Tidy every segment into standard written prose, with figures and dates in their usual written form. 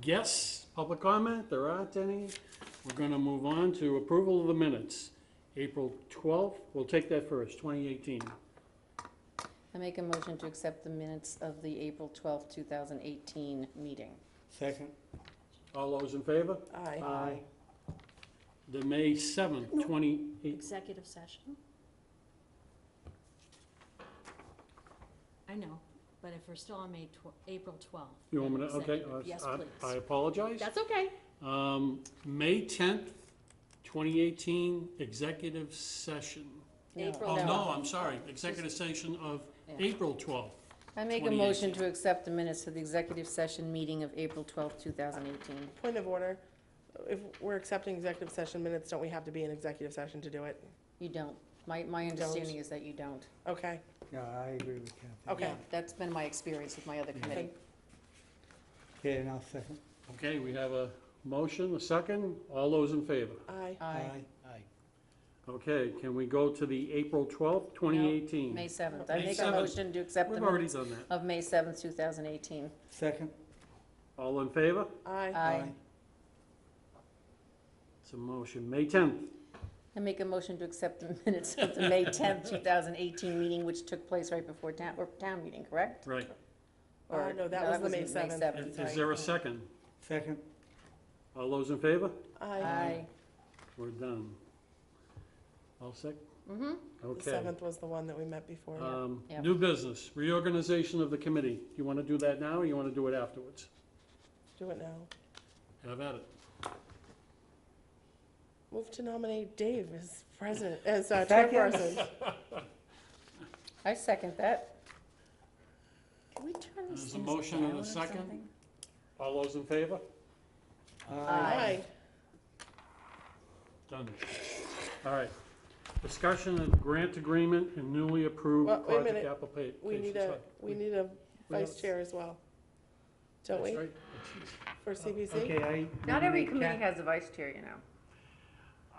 guests, public comment, there aren't any. We're gonna move on to approval of the minutes. April 12th, we'll take that first, 2018. I make a motion to accept the minutes of the April 12th, 2018 meeting. Second. All those in favor? Aye. The May 7th, 2018. Executive session? I know, but if we're still on April 12th. You want me to, okay, executive. Yes, I please. apologize. That's okay. May 10th, 2018, executive session. April Oh, No. no, I'm sorry, executive session of Yeah. April 12th. I make a motion to accept the minutes of the executive session meeting of April 12th, 2018. Point of order, if we're accepting executive session minutes, don't we have to be in executive session to do it? You don't. My understanding is that you don't. Okay, Yeah, I agree with Kathy. okay. Yeah, that's been my experience with my other committee. Okay, and I'll second. Okay, we have a motion, a second. All those in favor? Aye. Aye. Okay, can we go to the April 12th, 2018? May 7th. I May make a 7th. motion to accept the We've already minutes done that. of May 7th, 2018. Second. All in favor? Aye. Aye. It's a motion. May 10th. I make a motion to accept the minutes of the May 10th, 2018 meeting, which took place right before town meeting, correct? Right. Or- No, that was the May 7th. Is Sorry. there a second? Second. All those in favor? Aye. Aye. We're done. All set? Mm-hmm. The Okay. 7th was the one that we met before. Yeah. New business, reorganization of the committee. Do you want to do that now, or you want to do it afterwards? Do it now. Have at it. Move to nominate Dave as president, as Second. chairperson. I second that. Can we turn these There's a things motion down and a or second. something? All those in favor? Aye. Done. All right. Discussion of grant agreement and newly approved Well, wait a project minute. application. We need a vice chair as well, don't we, for CPC? Okay, I. Not every nominate committee Kat- has a vice chair, you know.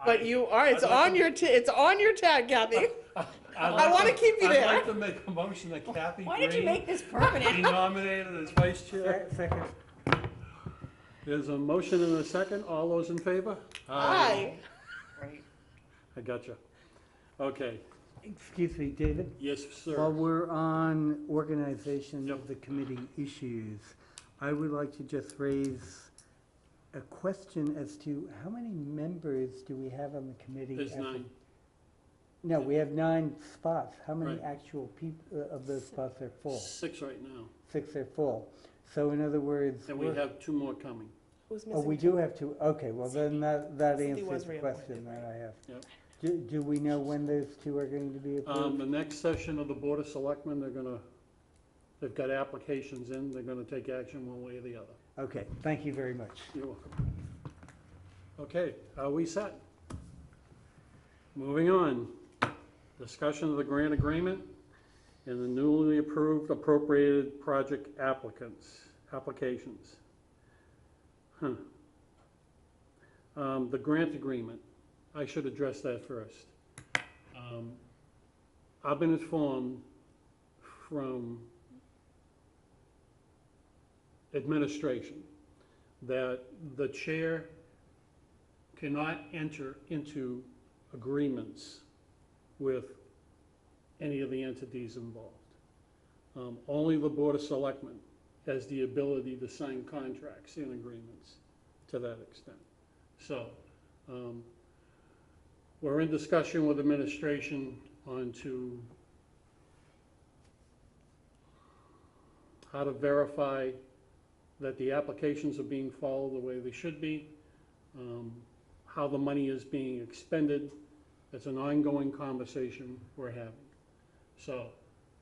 But you are, it's I'd like on to- your, it's on your tag, Kathy. I want to keep you I'd there. like to make a motion that Kathy Why did you Green make this be permanent? nominated as vice chair. Second. There's a motion and a second. All those in favor? Aye. Right. I got you. Okay. Excuse me, David? Yes, While sir. we're on organization Yep. of the committee issues, I would like to just raise a question as to how many members do we have on the committee? There's as of- 9. No, we have 9 spots. How many Right. actual people of those spots are full? 6 right now. 6 are full. So in other words, And we have 2 more coming. Who's oh, missing? we do have 2. Okay, well then that Cindy answers was the reappointed, question that I have. Yep. Do we know when those 2 are going to be approved? The next session of the Board of Selectmen, they've got applications in. They're gonna take action one way or the other. Okay, thank you very much. You're welcome. Okay, are we set? Moving on. Discussion of the grant agreement and the newly approved appropriated project applications. The grant agreement, I should address that first. I've been informed from administration that the chair cannot enter into agreements with any of the entities involved. Only the Board of Selectmen has the ability to sign contracts and agreements to that extent. So, we're in discussion with administration on to how to verify that the applications are being followed the way they should be, how the money is being expended. It's an ongoing conversation we're having. So,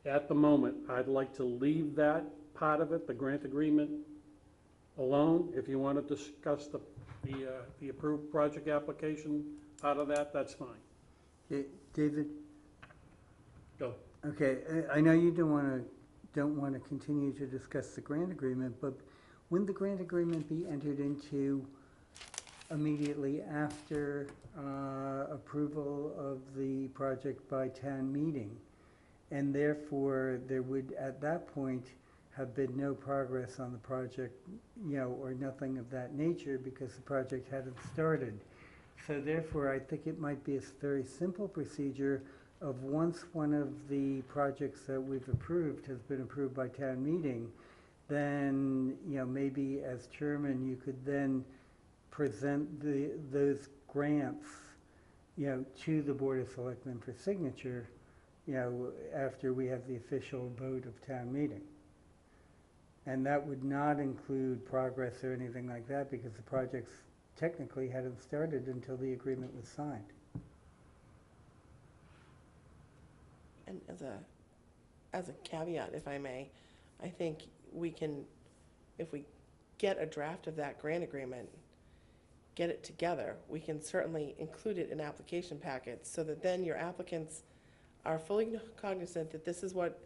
at the moment, I'd like to leave that part of it, the grant agreement, alone. If you want to discuss the approved project application part of that, that's fine. David? Go. Okay, I know you don't want to continue to discuss the grant agreement, but wouldn't the grant agreement be entered into immediately after approval of the project by town meeting? And therefore, there would, at that point, have been no progress on the project, or nothing of that nature because the project hadn't started. So therefore, I think it might be a very simple procedure of once one of the projects that we've approved has been approved by town meeting, then, maybe as chairman, you could then present those grants, to the Board of Selectmen for signature, after we have the official vote of town meeting. And that would not include progress or anything like that because the projects technically hadn't started until the agreement was signed. And as a caveat, if I may, I think we can, if we get a draft of that grant agreement, get it together, we can certainly include it in application packets so that then your applicants are fully cognizant that this is what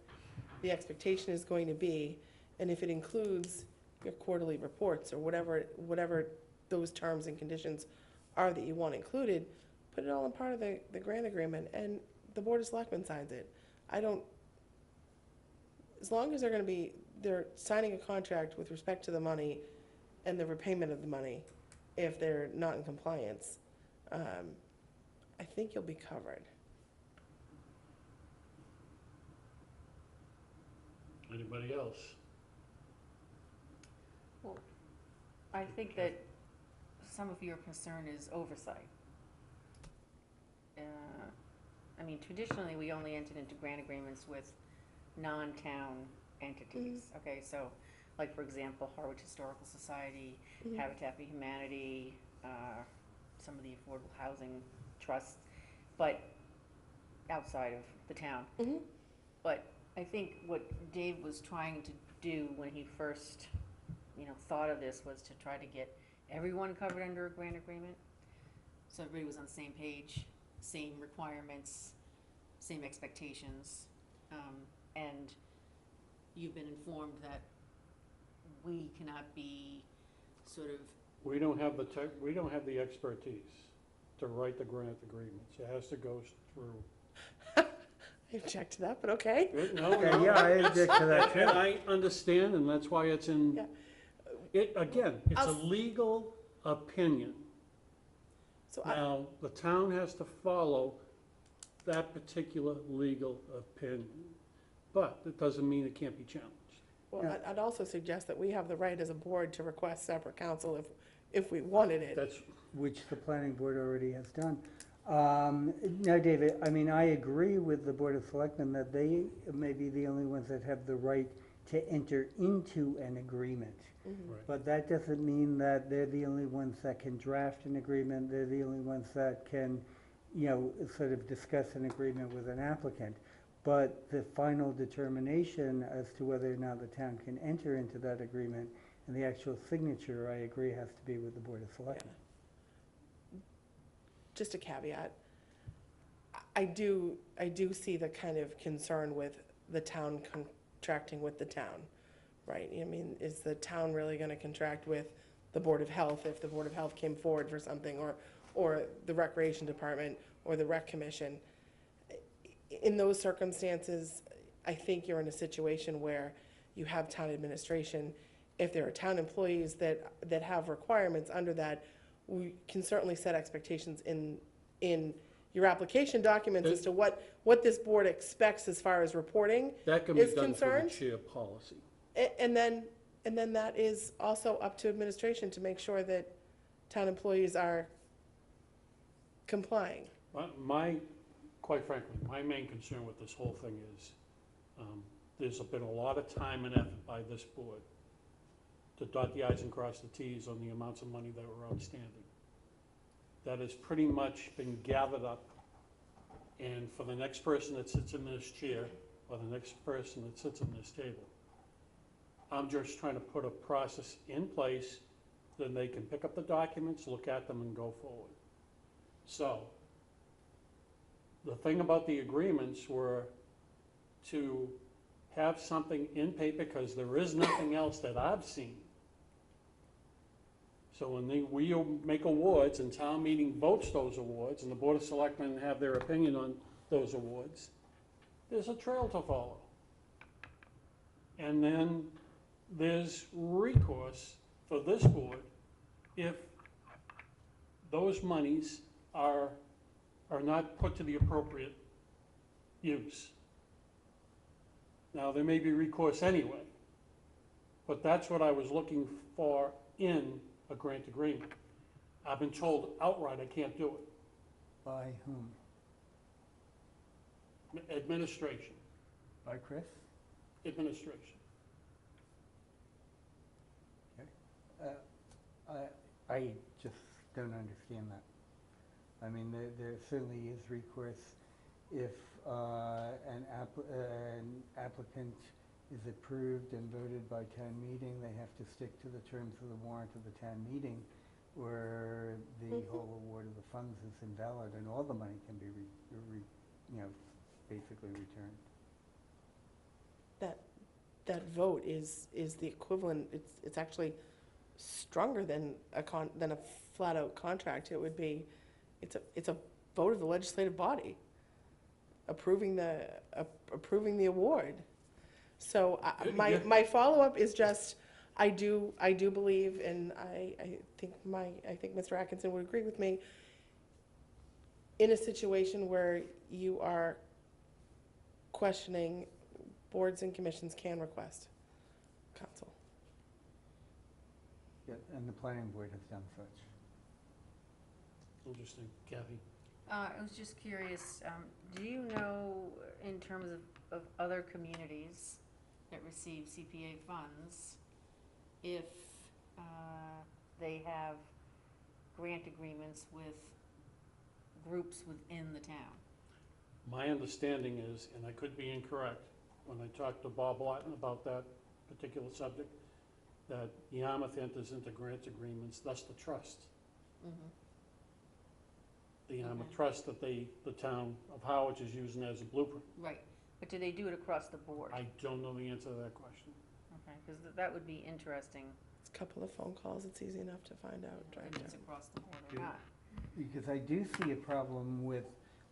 the expectation is going to be. And if it includes your quarterly reports or whatever those terms and conditions are that you want included, put it all in part of the grant agreement and the Board of Selectmen signs it. As long as they're signing a contract with respect to the money and the repayment of the money, if they're not in compliance, I think you'll be covered. Anybody else? Well, I think that some of your concern is oversight. I mean, traditionally, we only entered into grant agreements with non-town entities. Okay, so, like, for example, Harwich Historical Society, Habitat for Humanity, some of the affordable housing trusts, but outside of the town. But I think what Dave was trying to do when he first, thought of this was to try to get everyone covered under a grant agreement. So everybody was on the same page, same requirements, same expectations. And you've been informed that we cannot be sort of. We don't have the expertise to write the grant agreements. It has to go through. I object to that, but okay. No, Okay, yeah, I object to that too. And I understand, and that's why it's in, Yeah. It's a legal opinion. So Now, the town has to follow that particular legal opinion, but it doesn't mean it can't be challenged. Well, I'd also suggest that we have the right as a board to request separate counsel if we wanted it. That's, Which the planning board already has done. No, David, I agree with the Board of Selectmen that they may be the only ones that have the right to enter into an agreement. right. But that doesn't mean that they're the only ones that can draft an agreement, they're the only ones that can, sort of discuss an agreement with an applicant. But the final determination as to whether or not the town can enter into that agreement and the actual signature, I agree, has to be with the Board of Selectmen. Just a caveat. I do see the kind of concern with the town contracting with the town, right? Is the town really gonna contract with the Board of Health if the Board of Health came forward for something, or the Recreation Department, or the Rec Commission? In those circumstances, I think you're in a situation where you have town administration. If there are town employees that have requirements under that, we can certainly set expectations in your application documents as to what this board expects as far as reporting That can be is done through the concerned. chair policy. And then that is also up to administration to make sure that town employees are complying. Quite frankly, my main concern with this whole thing is, there's been a lot of time and effort by this board to dot the i's and cross the t's on the amounts of money that were outstanding. That has pretty much been gathered up, and for the next person that sits in this chair, or the next person that sits in this table, I'm just trying to put a process in place, then they can pick up the documents, look at them, and go forward. So, the thing about the agreements were to have something in paper, because there is nothing else that I've seen. So when we make awards and town meeting votes those awards, and the Board of Selectmen have their opinion on those awards, there's a trail to follow. And then there's recourse for this board if those monies are not put to the appropriate use. Now, there may be recourse anyway, but that's what I was looking for in a grant agreement. I've been told outright I can't do it. By whom? Administration, By Chris? administration. I just don't understand that. I mean, there certainly is recourse if an applicant is approved and voted by town meeting, they have to stick to the terms of the warrant of the town meeting, or the whole award of the funds is invalid and all the money can be, basically returned. That vote is the equivalent, it's actually stronger than a flat-out contract. It would be, it's a vote of the legislative body approving the award. So my follow-up is just, I do believe, and I think Mr. Atkinson would agree with me, in a situation where you are questioning, boards and commissions can request counsel. Yeah, and the planning board has done such. Interesting. Kathy? I was just curious, do you know, in terms of other communities that receive CPA funds, if they have grant agreements with groups within the town? My understanding is, and I could be incorrect, when I talked to Bob Lawton about that particular subject, that Yarmouth enters into grant agreements, thus the trust. Mm-hmm. The Yarmouth Okay. trust that the town of Harwich is using as a blueprint. Right, but do they do it across the board? I don't know the answer to that question. Okay, because that would be interesting, It's a couple of phone calls, it's easy enough to find out right if it's there. across the board or Yeah. not. Because I do see a problem with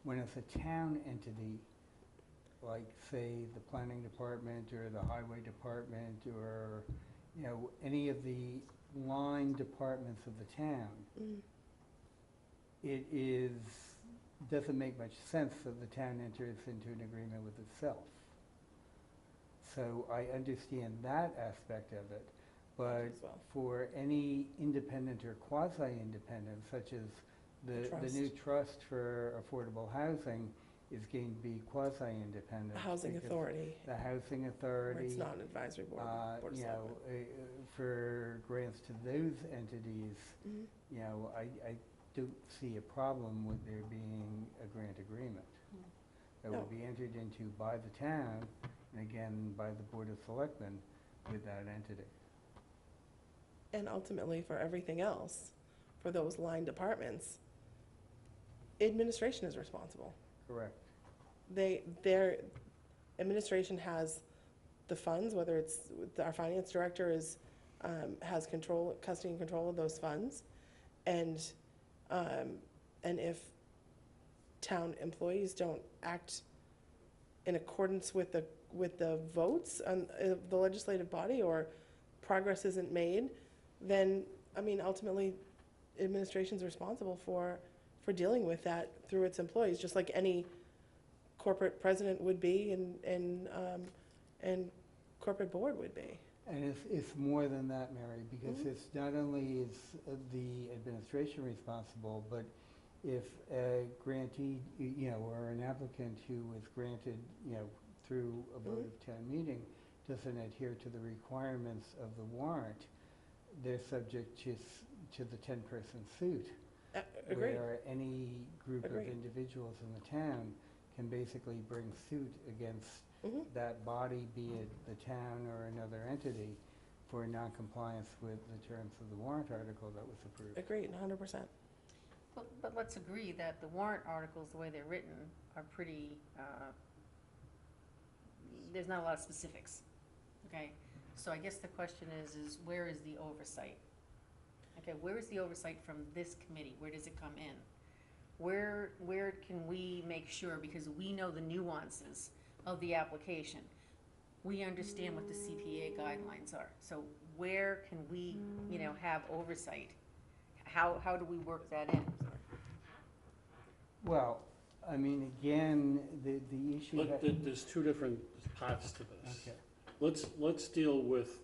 when it's a town entity, like, say, the planning department or the highway department or, any of the line departments of the town. Mm. It doesn't make much sense that the town enters into an agreement with itself. So I understand that aspect of it, but As well. for any independent or quasi-independent, such as the Trust. new trust for affordable housing is going to be quasi-independent. Housing because authority, The housing where authority, it's not an advisory board, board of selectmen. for grants to those entities, Mhm. I don't see a problem with there being a grant agreement. That No. would be entered into by the town, and again, by the Board of Selectmen with that entity. And ultimately, for everything else, for those line departments, administration is responsible. Correct. Their administration has the funds, whether it's, our finance director has custody and control of those funds. And if town employees don't act in accordance with the votes on the legislative body, or progress isn't made, then, ultimately, administration's responsible for dealing with that through its employees, just like any corporate president would be and corporate board would be. And it's more than that, Mary, because Mhm. it's not only is the administration responsible, but if a grantee, or an applicant who was granted, through a vote of town meeting, doesn't adhere to the requirements of the warrant, they're subject to the 10-person suit. Agreed. Where any group of Agreed. individuals in the town can basically bring suit against Mhm. that body, be it the town or another entity, for noncompliance with the terms of the warrant article that was approved. Agreed, 100%. But let's agree that the warrant articles, the way they're written, are pretty, there's not a lot of specifics, okay? So I guess the question is where is the oversight? Okay, where is the oversight from this committee? Where does it come in? Where can we make sure, because we know the nuances of the application, we understand what the CPA guidelines are. So where can we, have oversight? How do we work that in? Well, I mean, again, the issue that. There's two different parts to this. Okay. Let's deal with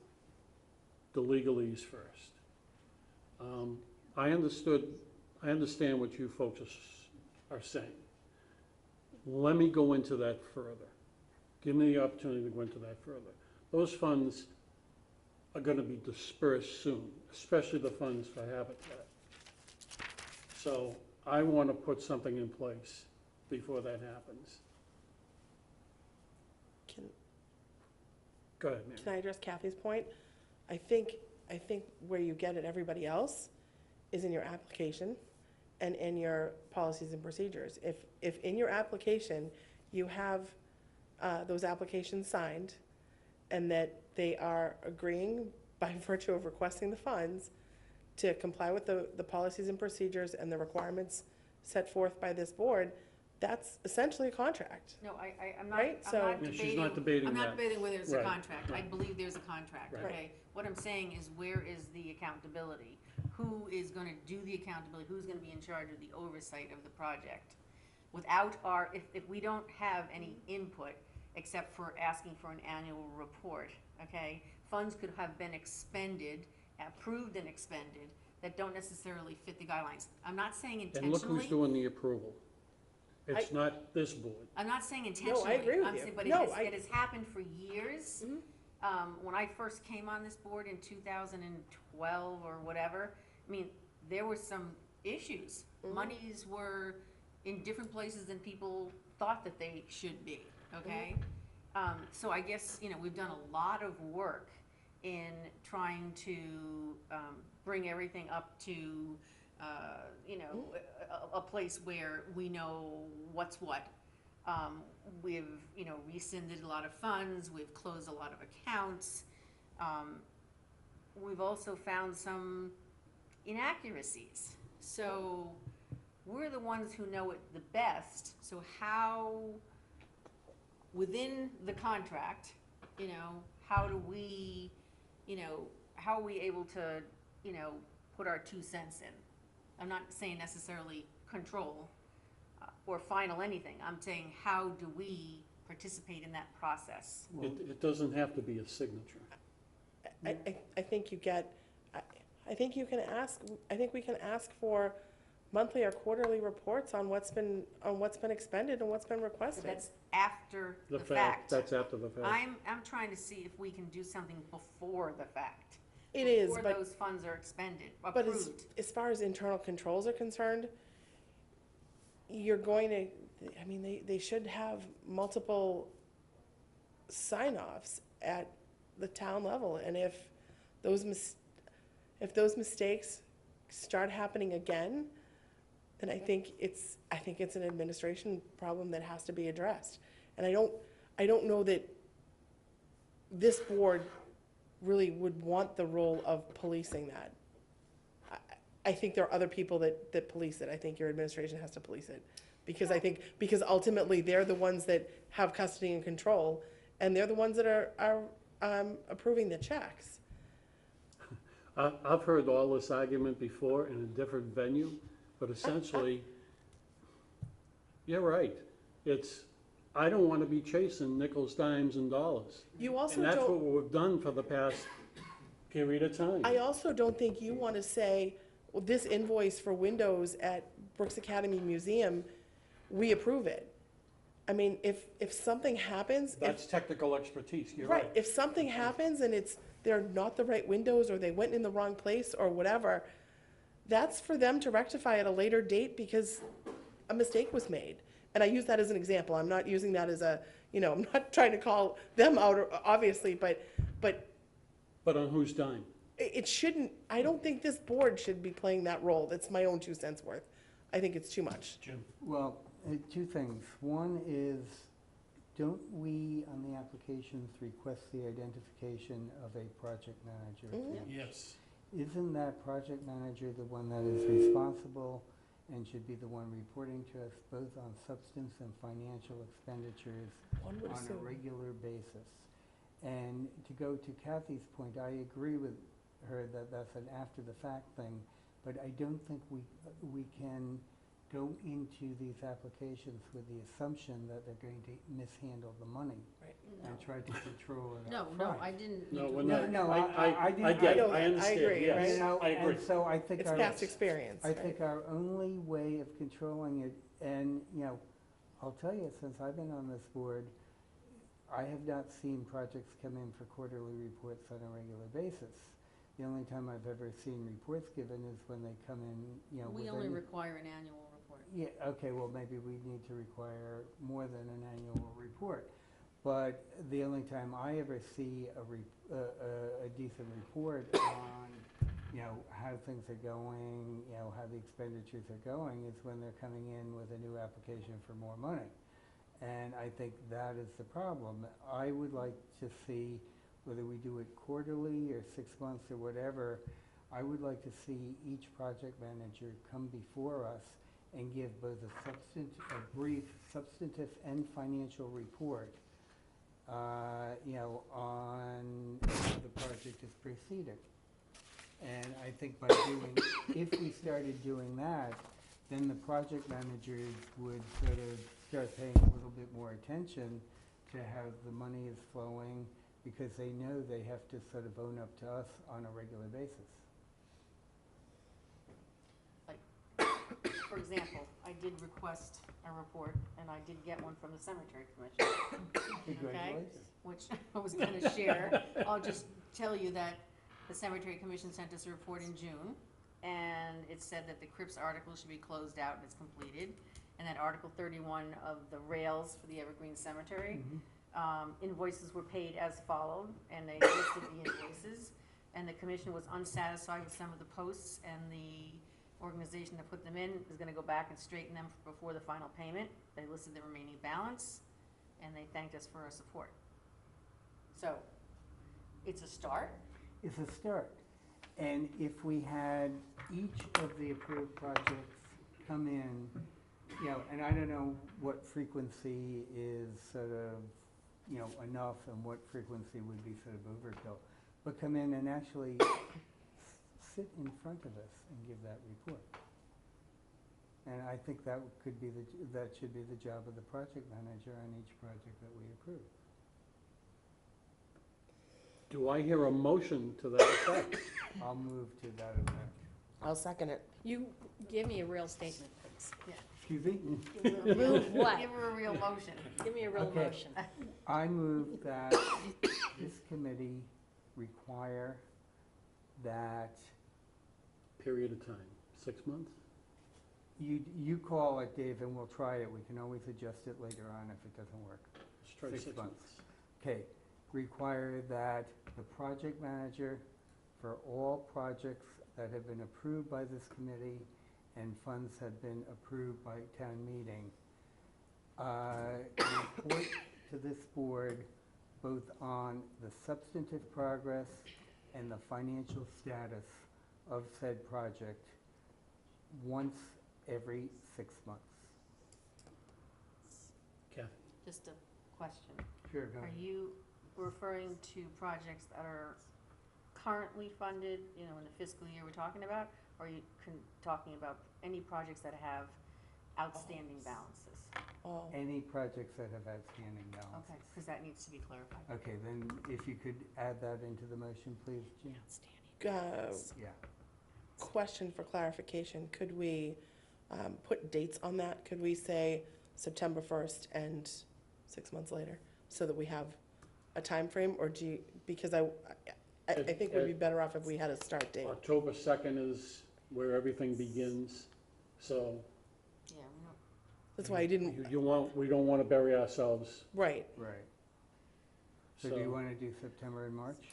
the legalese first. I understand what you folks are saying. Let me go into that further. Give me the opportunity to go into that further. Those funds are gonna be dispersed soon, especially the funds for Habitat. So I wanna put something in place before that happens. Go ahead, Mary. Can I address Kathy's point? I think where you get at everybody else is in your application and in your policies and procedures. If in your application, you have those applications signed and that they are agreeing by virtue of requesting the funds to comply with the policies and procedures and the requirements set forth by this board, that's essentially a contract. No, I'm not, Right, I'm so- not Yeah, debating. she's not debating I'm not that. debating whether it's a Right, contract. I right. believe there's a contract, Right. okay? What I'm saying is, where is the accountability? Who is gonna do the accountability? Who's gonna be in charge of the oversight of the project? Without if we don't have any input, except for asking for an annual report, okay? Funds could have been expended, approved and expended, that don't necessarily fit the guidelines. I'm not saying And look intentionally. who's doing the approval. It's not this board. I'm not saying intentionally. agree with I'm you. saying- But No, it has happened for years. Mhm. When I first came on this board in 2012 or whatever, I mean, there were some issues. Mhm. Monies were in different places than people thought that they should be, okay? So I guess, we've done a lot of work in trying to bring everything up to, a place where we know what's what. We've, rescinded a lot of funds, we've closed a lot of accounts. We've also found some inaccuracies. So we're the ones who know it the best. So how, within the contract, how do we, how are we able to, put our 2 cents in? I'm not saying necessarily control or final anything. I'm saying, how do we participate in that process? It doesn't have to be a signature. I think you get, I think you can ask, I think we can ask for monthly or quarterly reports on what's been expended and what's been So requested. that's after the fact. That's after the fact. I'm trying to see if we can do something before the fact. It is, Before but, those funds are expended, but approved. as far as internal controls are concerned, you're going to, I mean, they should have multiple sign-offs at the town level, and if those mistakes start happening again, then I think it's an administration problem that has to be addressed. And I don't know that this board really would want the role of policing that. I think there are other people that police it. I think your administration has to police it. Because ultimately, they're the ones that have custody and control, and they're the ones that are approving the checks. I've heard all this argument before in a different venue, but essentially, you're right. I don't want to be chasing nickels, dimes, and dollars. You also And that's what don't, we've done for the past period of time. I also don't think you want to say, well, this invoice for windows at Brooks Academy Museum, we approve it. I mean, if something happens, That's technical expertise, you're right. right, if something happens and they're not the right windows, or they went in the wrong place, or whatever, that's for them to rectify at a later date because a mistake was made. And I use that as an example. I'm not using that as I'm not trying to call them out, obviously, but But on whose dime? it shouldn't, I don't think this board should be playing that role. That's my own 2 cents worth. I think it's too much. Jim? Well, two things. One is, don't we, on the applications, request the identification of a project manager? Mhm. Yes. Isn't that project manager the one that is responsible and should be the one reporting to us both on substance and financial expenditures One would on a assume. regular basis? And to go to Kathy's point, I agree with her that that's an after-the-fact thing, but I don't think we can go into these applications with the assumption that they're going to mishandle the money and try to control it No, up no, front. I didn't. No, we're No, not. no, I didn't- get it, I I understand, agree, yes, You know, I agree. and so I think It's our, past experience, I right? think our only way of controlling it, and, you know, I'll tell you, since I've been on this board, I have not seen projects come in for quarterly reports on a regular basis. The only time I've ever seen reports given is when they come in, you know, We with only any- require an annual report. Yeah, okay, well, maybe we need to require more than an annual report. But the only time I ever see a decent report on, you know, how things are going, you know, how the expenditures are going, is when they're coming in with a new application for more money. And I think that is the problem. I would like to see, whether we do it quarterly or 6 months or whatever, I would like to see each project manager come before us and give both a brief substantive and financial report, you know, on how the project is proceeding. And I think by doing, if we started doing that, then the project managers would sort of start paying a little bit more attention to how the money is flowing, because they know they have to sort of own up to us on a regular basis. For example, I did request a report, and I did get one from the Cemetery Commission, Congratulations. which I was gonna share. I'll just tell you that the Cemetery Commission sent us a report in June, and it said that the crypts article should be closed out and it's completed, and that Article 31 of the rails for the Evergreen Cemetery, invoices were paid as followed, and they listed the invoices, and the commission was unsatisfied with some of the posts, and the organization that put them in is gonna go back and straighten them before the final payment. They listed the remaining balance, and they thanked us for our support. So, it's a start. It's a start. And if we had each of the approved projects come in, you know, and I don't know what frequency is sort of, you know, enough and what frequency would be sort of overkill, but come in and actually sit in front of us and give that report. And I think that could be that should be the job of the project manager on each project that we approve. Do I hear a motion to that effect? I'll move to that effect. I'll second it. You give me a real statement, please. Excuse me? Give her a real- Move what? Give her a real motion. Give me a real Okay. motion. I move that this committee require that Period of time, 6 months? you call it, Dave, and we'll try it. We can always adjust it later on if it doesn't work. Let's try 6 6 months. months. Okay, require that the project manager for all projects that have been approved by this committee and funds have been approved by town meeting, report to this board both on the substantive progress and the financial status of said project once every 6 months. Kathy? Just a question. Sure, go Are ahead. you referring to projects that are currently funded, you know, in the fiscal year we're talking about? Or are you talking about any projects that have outstanding balances? Oh, Any projects that have outstanding balances. Okay, because that needs to be clarified. Okay, then if you could add that into the motion, please, Jean? uh, Yeah. question for clarification. Could we put dates on that? Could we say September 1st and 6 months later, so that we have a time frame? Or do you, because I think we'd be better off if we had a start date. October 2nd is where everything begins, so Yeah, we don't, That's why I didn't, we don't want to bury ourselves, right. Right. So do you want to do September and March?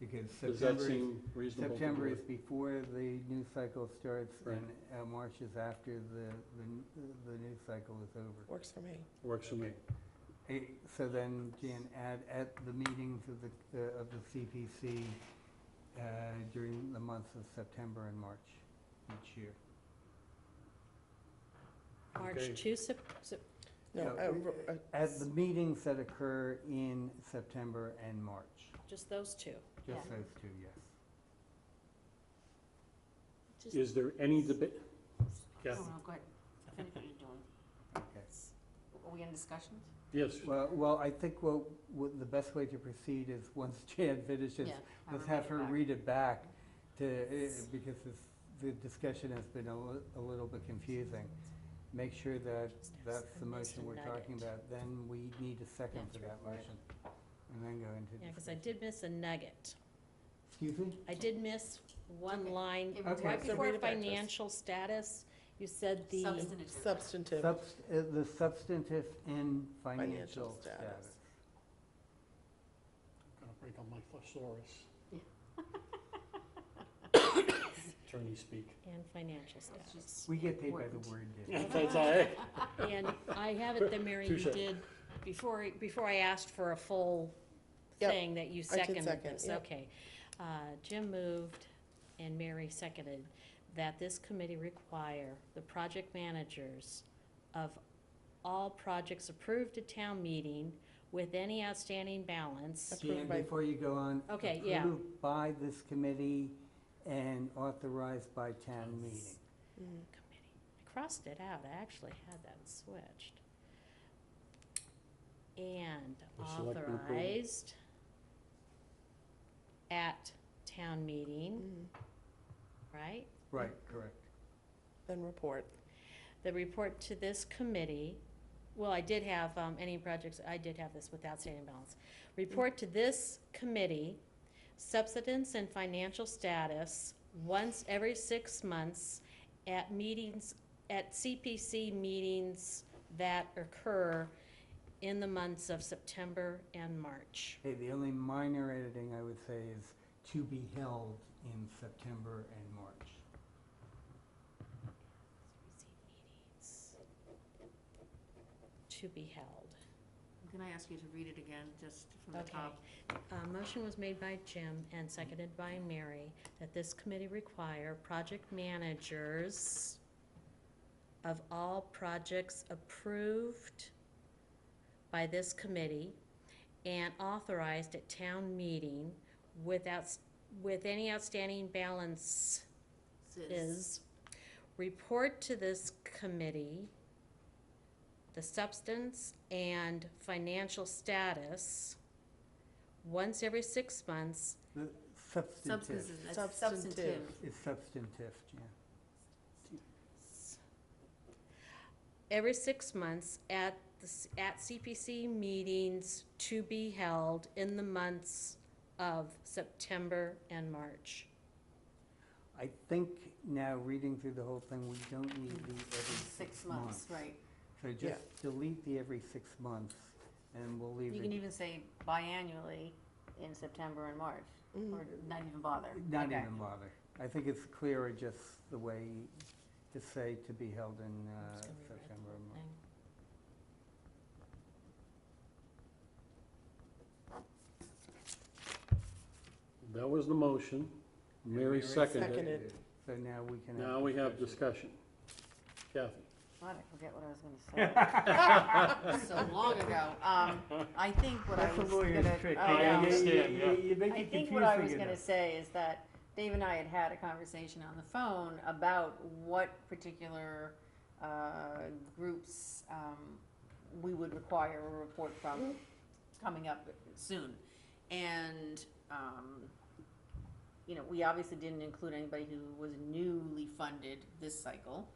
Because Does that September is, seem reasonable? to September do is it? before the news cycle starts, Right. and March is after the news cycle is over. Works for me. Works for me. So then, Jan, add at the meetings of the CPC during the months of September and March each year. March Okay. to No, At the meetings that occur in September and March, Just those two. just Yeah. those two, yes. Just- Is there any debate? Oh, Kathy? no, go ahead. Finish what you're doing. Okay. Are we in discussions? Yes, Well, I think what the best way to proceed is, once Jan finishes, Yeah, let's read have it her back. read it back because the discussion has been a little bit confusing. Make sure that that's the motion we're talking about, then we need a second for that motion, and then go into Yeah, because I discussion. did miss a nugget. Excuse me? I did miss one Okay. line, Give it to Okay. right us. So before read it back to us. financial status, you said the. Substantive. substantive. The substantive and Financial financial status. status. I'm gonna break on my thesaurus. Attorney speak. And financial It's status. just We get paid by the important. word, Dave. That's all right. And I have it that, Mary, you Touche. did, before I asked for a full Yep, thing, that you I did seconded second, this, yep. okay. Jim moved and Mary seconded that this committee require the project managers of all projects approved at town meeting with any outstanding balance. Approved Dan, by- before you go on. Okay, yeah. Approved by this committee and authorized by town meeting. Mhm. Committee. I crossed it out, I actually had that switched. And The selectmen approval. authorized at town meeting, Mhm. right? Right, correct. Then report. The report to this committee, well, I did have, any projects, I did have this with outstanding balance. Report to this committee, subsistence and financial status, once every 6 months at meetings, at CPC meetings that occur in the months of September and March. Okay, the only minor editing I would say is to be held in September and March. Meetings to be held. Can I ask you to read it again, just from the Okay. top? Motion was made by Jim and seconded by Mary that this committee require project managers of all projects approved by this committee and authorized at town meeting with any outstanding balance is, report to this committee the substance and financial status once every 6 months. The substantive Substantive. is substantive, Jan. Every 6 months at CPC meetings to be held in the months of September and March. I think now, reading through the whole thing, we don't need the every 6 months, right. So Yeah. just delete the every 6 months, and we'll leave You can it, even say biannually in September and March, Mhm. or not even bother. not Okay. even bother. I think it's clearer just the way to say to be held in I'm just gonna rewrite the September whole and March. thing. That was the motion. Mary seconded it. Seconded. So now we can. Now we have discussion. Kathy? God, I forget what I was gonna say. So long ago. I think what I That's a was lawyer's gonna. trick. I I know. understand, yeah. You make I it think what I was confusing gonna enough. say is that Dave and I had a conversation on the phone about what particular groups we would require a report from coming up soon. And, you know, we obviously didn't include anybody who was newly funded this cycle.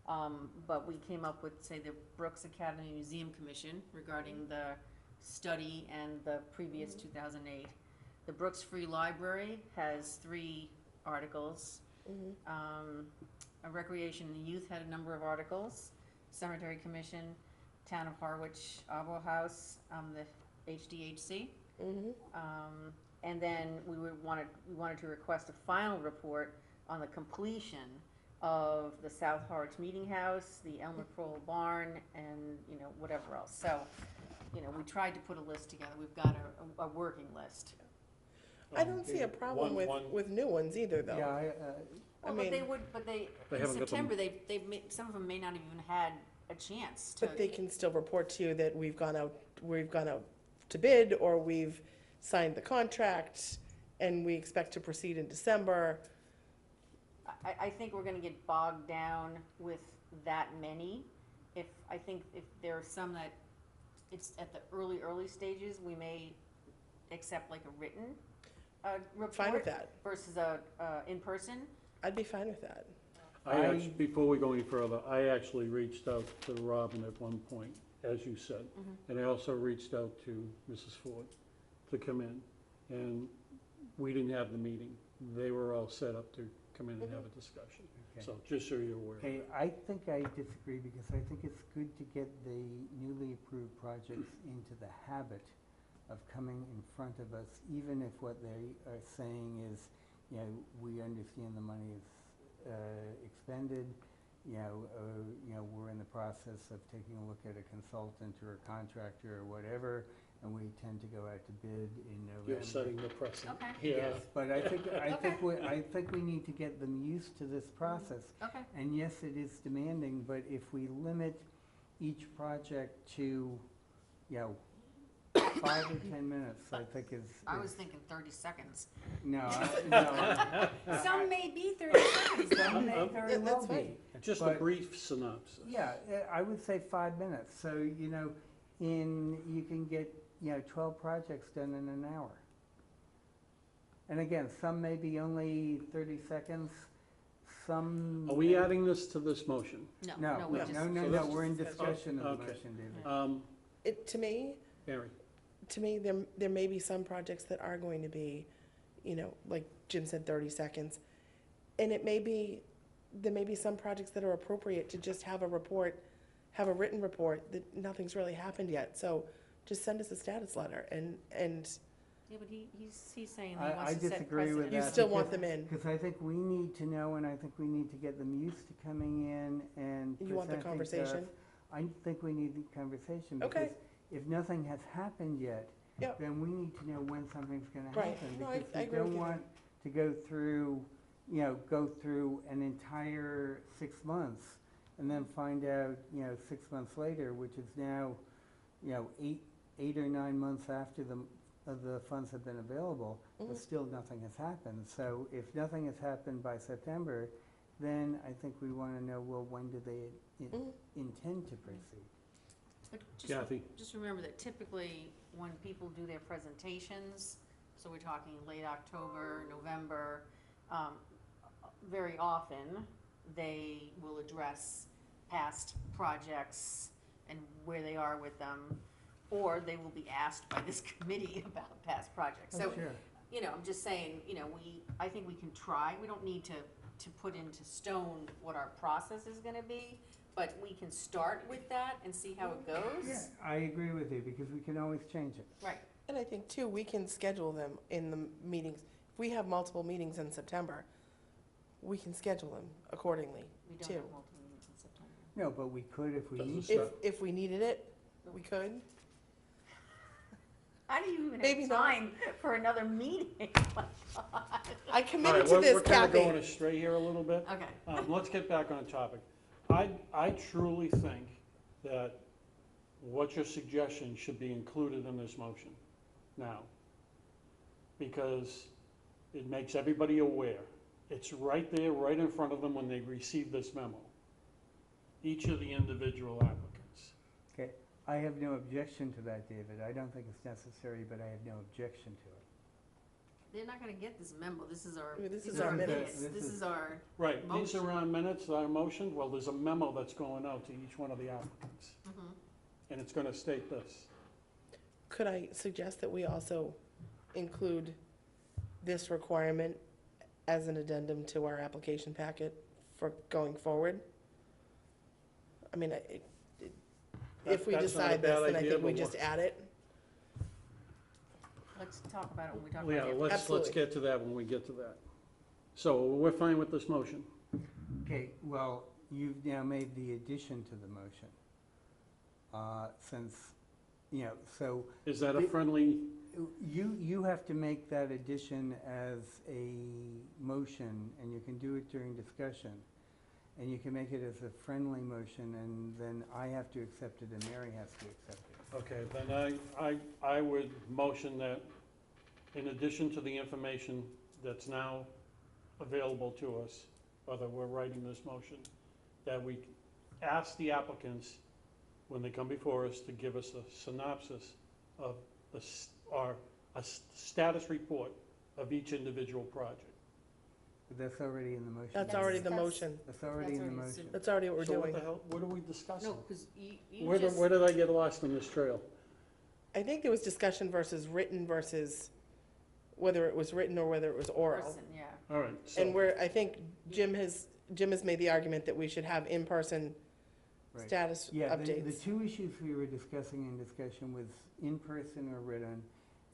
But we came up with, say, the Brooks Academy Museum Commission regarding the study and the previous 2008. The Brooks Free Library has 3 articles. Mhm. A Recreation and Youth had a number of articles. Cemetery Commission, Town of Harwich, Abo House, the HDHC. Mhm. And then we wanted to request a final report on the completion of the South Harwich Meeting House, the Elmer Kroll Barn, and, you know, whatever else. So, you know, we tried to put a list together. We've got a working list. I don't see a problem with new ones either, though. Yeah, I Well, mean- but they, They in haven't got them- September, some of them may not have even had a chance to. But they can still report to you that we've gone out to bid, or we've signed the contract, and we expect to proceed in December. I think we're gonna get bogged down with that many. I think if there are some that it's at the early stages, we may accept like a written, Fine with report that. versus in person. I'd be fine with that. Before we go any further, I actually reached out to Robin at one point, as you said. And I also reached out to Mrs. Ford to come in. And we didn't have the meeting. They were all set up to come in and have a discussion. Okay. So just so you're aware. Okay, I think I disagree because I think it's good to get the newly approved projects into the habit of coming in front of us, even if what they are saying is, you know, we understand the money is expended, you know, we're in the process of taking a look at a consultant or a contractor or whatever, and we tend to go out to bid in November. You're setting the precedent. Okay. Yeah. Yes, but I think we need to get them used to this process. Okay. And yes, it is demanding, but if we limit each project to, you know, 5 or 10 minutes, I think is. I was thinking 30 seconds. No, Some may be 30 seconds. some may very well that's be. fine. Just a But- brief synopsis. Yeah, I would say 5 minutes, so, you know, you can get, you know, 12 projects done in an hour. And again, some may be only 30 seconds, some. Are we adding this to this motion? No, we no, just. no, So no, this- we're in discussion of the okay. motion, David. Mary? To me, there may be some projects that are going to be, you know, like Jim said, 30 seconds. And there may be some projects that are appropriate to just have a written report that nothing's really happened yet. So just send us a status letter and Yeah, but he's saying he I wants to set disagree with precedent. you that. still want them in. Because I think we need to know, and I think we need to get them used to coming in and You want the presenting to us. conversation? I think we need the conversation, Okay. because if nothing has happened yet, Yep. then we need to know when something's gonna Right. happen. No, I Because we agree with don't you. want to go through an entire 6 months and then find out, 6 months later, which is now, 8 or 9 months after the funds have been available, but still nothing has happened. So if nothing has happened by September, then I think we wanna know, well, when do they intend to proceed? But Kathy? just remember that typically when people do their presentations, so we're talking late October, November, very often they will address past projects and where they are with them, or they will be asked by this committee about past projects. So, Sure. I'm just saying, I think we can try. We don't need to put into stone what our process is gonna be, but we can start with that and see how it goes. Yeah, I agree with you, because we can always change it. Right. And I think too, we can schedule them in the meetings. If we have multiple meetings in September, we can schedule them accordingly We don't too. have multiple meetings in September. No, but we could if we Doesn't need say- to. If we needed it, we could. How do you even Maybe have not. time for another meeting? My God. I All committed right, to this, we're kinda going Kathy. astray here a little bit. Okay. Let's get back on topic. I truly think that what your suggestion should be included in this motion now. Because it makes everybody aware. It's right there, right in front of them when they receive this memo. Each of the individual applicants. Okay, I have no objection to that, David. I don't think it's necessary, but I have no objection to it. They're not gonna get this memo. This is our, This these is are our our minutes. minutes. This is our, Right, these Motion. are our minutes, our motion. Well, there's a memo that's going out to each one of the applicants. And it's gonna state this. Could I suggest that we also include this requirement as an addendum to our application packet for going forward? I mean, if we That's not a decide this, bad then I idea, think we but just add it. let's talk about it when we talk Yeah, about it. let's Absolutely. get to that when we get to that. So we're fine with this motion. Okay, well, you've now made the addition to the motion. Since, so Is that a The- friendly, you have to make that addition as a motion, and you can do it during discussion. And you can make it as a friendly motion, and then I have to accept it and Mary has to accept it. Okay, then I would motion that in addition to the information that's now available to us, whether we're writing this motion, that we ask the applicants, when they come before us, to give us a synopsis of or a status report of each individual project. But that's already in the motion. That's already the That's- motion. That's already in the already motion. That's already what we're So what doing. the hell, what are we discussing? No, because you Where just, did I get lost on this trail? I think there was discussion versus written versus whether it was written or whether it was oral. person, yeah. All right, And so, I think Jim has made the argument that we should have in-person Right. status Yeah, the updates. two issues we were discussing in discussion was in person or written,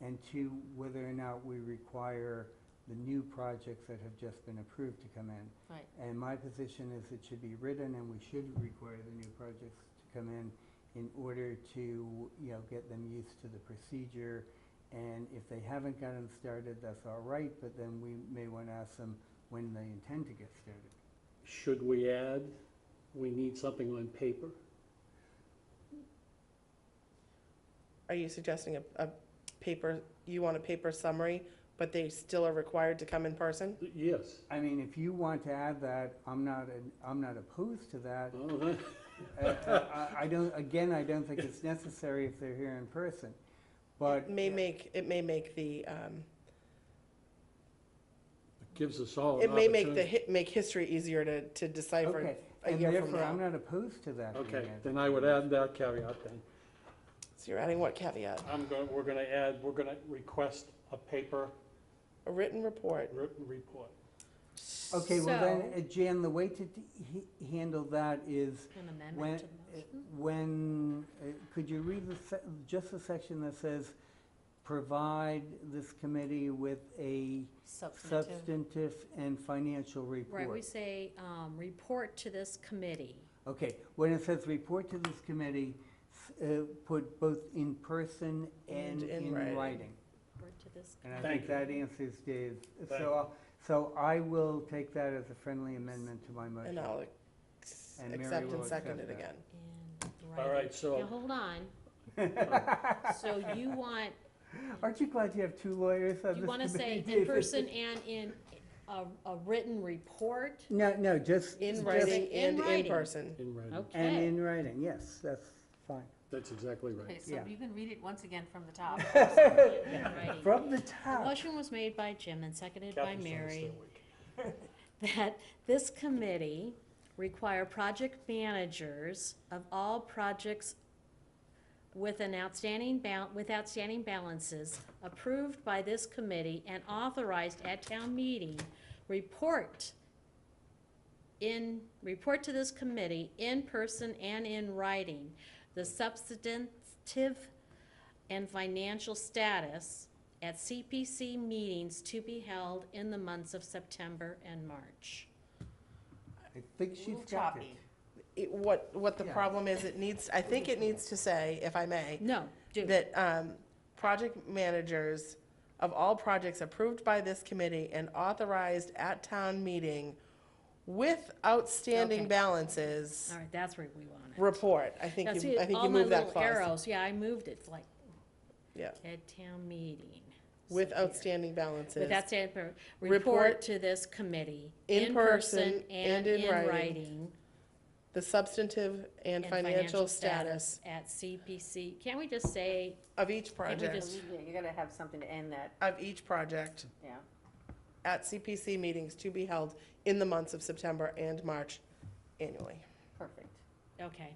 and two, whether or not we require the new projects that have just been approved to come in. Right. And my position is it should be written, and we should require the new projects to come in order to, get them used to the procedure. And if they haven't gotten started, that's all right, but then we may want to ask them when they intend to get started. should we add, we need something on paper? Are you suggesting a paper, you want a paper summary, but they still are required to come in person? Yes. I mean, if you want to add that, I'm not opposed to that. Oh, I don't think it's necessary if they're here in person, but. It may make the, It gives us all an it may opportunity. make history easier to decipher Okay, a and year from therefore, I'm now. not opposed to that. being Okay, added. then I would add that caveat then. So you're adding what caveat? We're gonna request a paper A written report. written report. Okay, well then, So- Jan, the way to handle that is An amendment when, to the motion? could you read just the section that says, provide this committee with a substantive and financial report? Right, we say, report to this committee. Okay, when it says report to this committee, put both in person and And in in writing. writing. Report to this And I Thank think that answers Dave. Thank So I will take that as a friendly amendment to my motion. And I'll And Mary accept will and second accept it that. again. in All writing. right, so. Now, hold on. So you want, Aren't you glad you have two lawyers on this you want to say committee, in David? person and in a written report? No, just. In just- writing in and in writing. person. In writing, And Okay. in writing, yes, that's fine. that's exactly Okay, right. so Yeah. you can read it once again from the top. In writing. From the The top. motion was made by Jim and seconded by Catherine's trying to stay Mary awake. that this committee require project managers of all projects with outstanding balances approved by this committee and authorized at town meeting, report to this committee in person and in writing the substantive and financial status at CPC meetings to be held in the months of September and March. I think she's Little got it. choppy. What the Yeah. problem is, I think it needs to say, if I may, No, do, that project managers of all projects approved by this committee and authorized at town meeting with outstanding Okay. balances, all right, that's where we want it. report. I think That's you, it, I think all you my moved that little clause. arrows, yeah, I moved it like Yeah, at town meeting. with So here. outstanding balances. With outstanding, report Report to this committee. in person and in writing writing. The substantive and financial status At CPC, can't we just say, of each we project, just- Yeah, you gotta have something to end that, of each project yeah. at CPC meetings to be held in the months of September and March annually. Perfect. okay.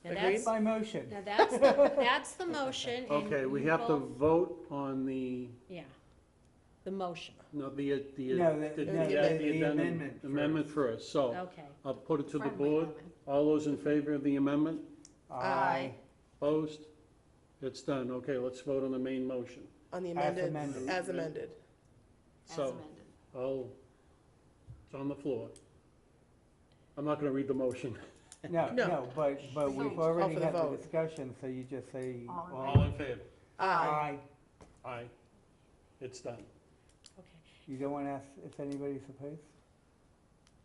Now Agreed? that's, By motion. now that's the motion. and Okay, we you have to both- vote on the, Yeah, the motion, No, the amendment first. amendment first. So okay. I'll put it to the Friendly board. amendment. All those in favor of the amendment? Aye. Opposed? It's done. Okay, let's vote on the main motion. On the As amended, amended. as amended. As So, amended. it's on the floor. I'm not gonna read the motion. No, but we've Vote. already Call for the had the vote. discussion, so you just say. All in All in favor? Aye. Aye. It's done. Okay. You don't want to ask if anybody's opposed?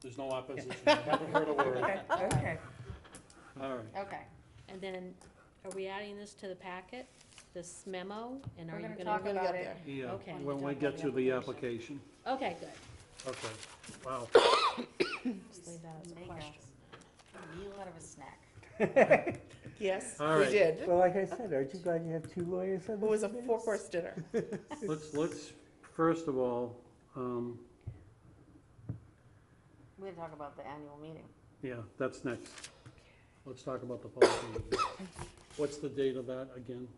There's no opposition. I haven't heard a word. Okay. All right. Okay, And then, are we adding this to the packet, this memo? And are we're you gonna gonna? talk We're gonna about get it. there. Yeah, Okay. when we Talk get about to the the application. application. Okay, good. Okay, wow. Just leave that as a Make question. a meal out of a snack. Yes, All we right. did. Well, like I said, aren't you glad you have two lawyers on It this was a case? 4-course dinner. Let's, first of all, We're gonna talk about the annual meeting. yeah, that's next. Let's talk about the public meeting. What's the date of that again?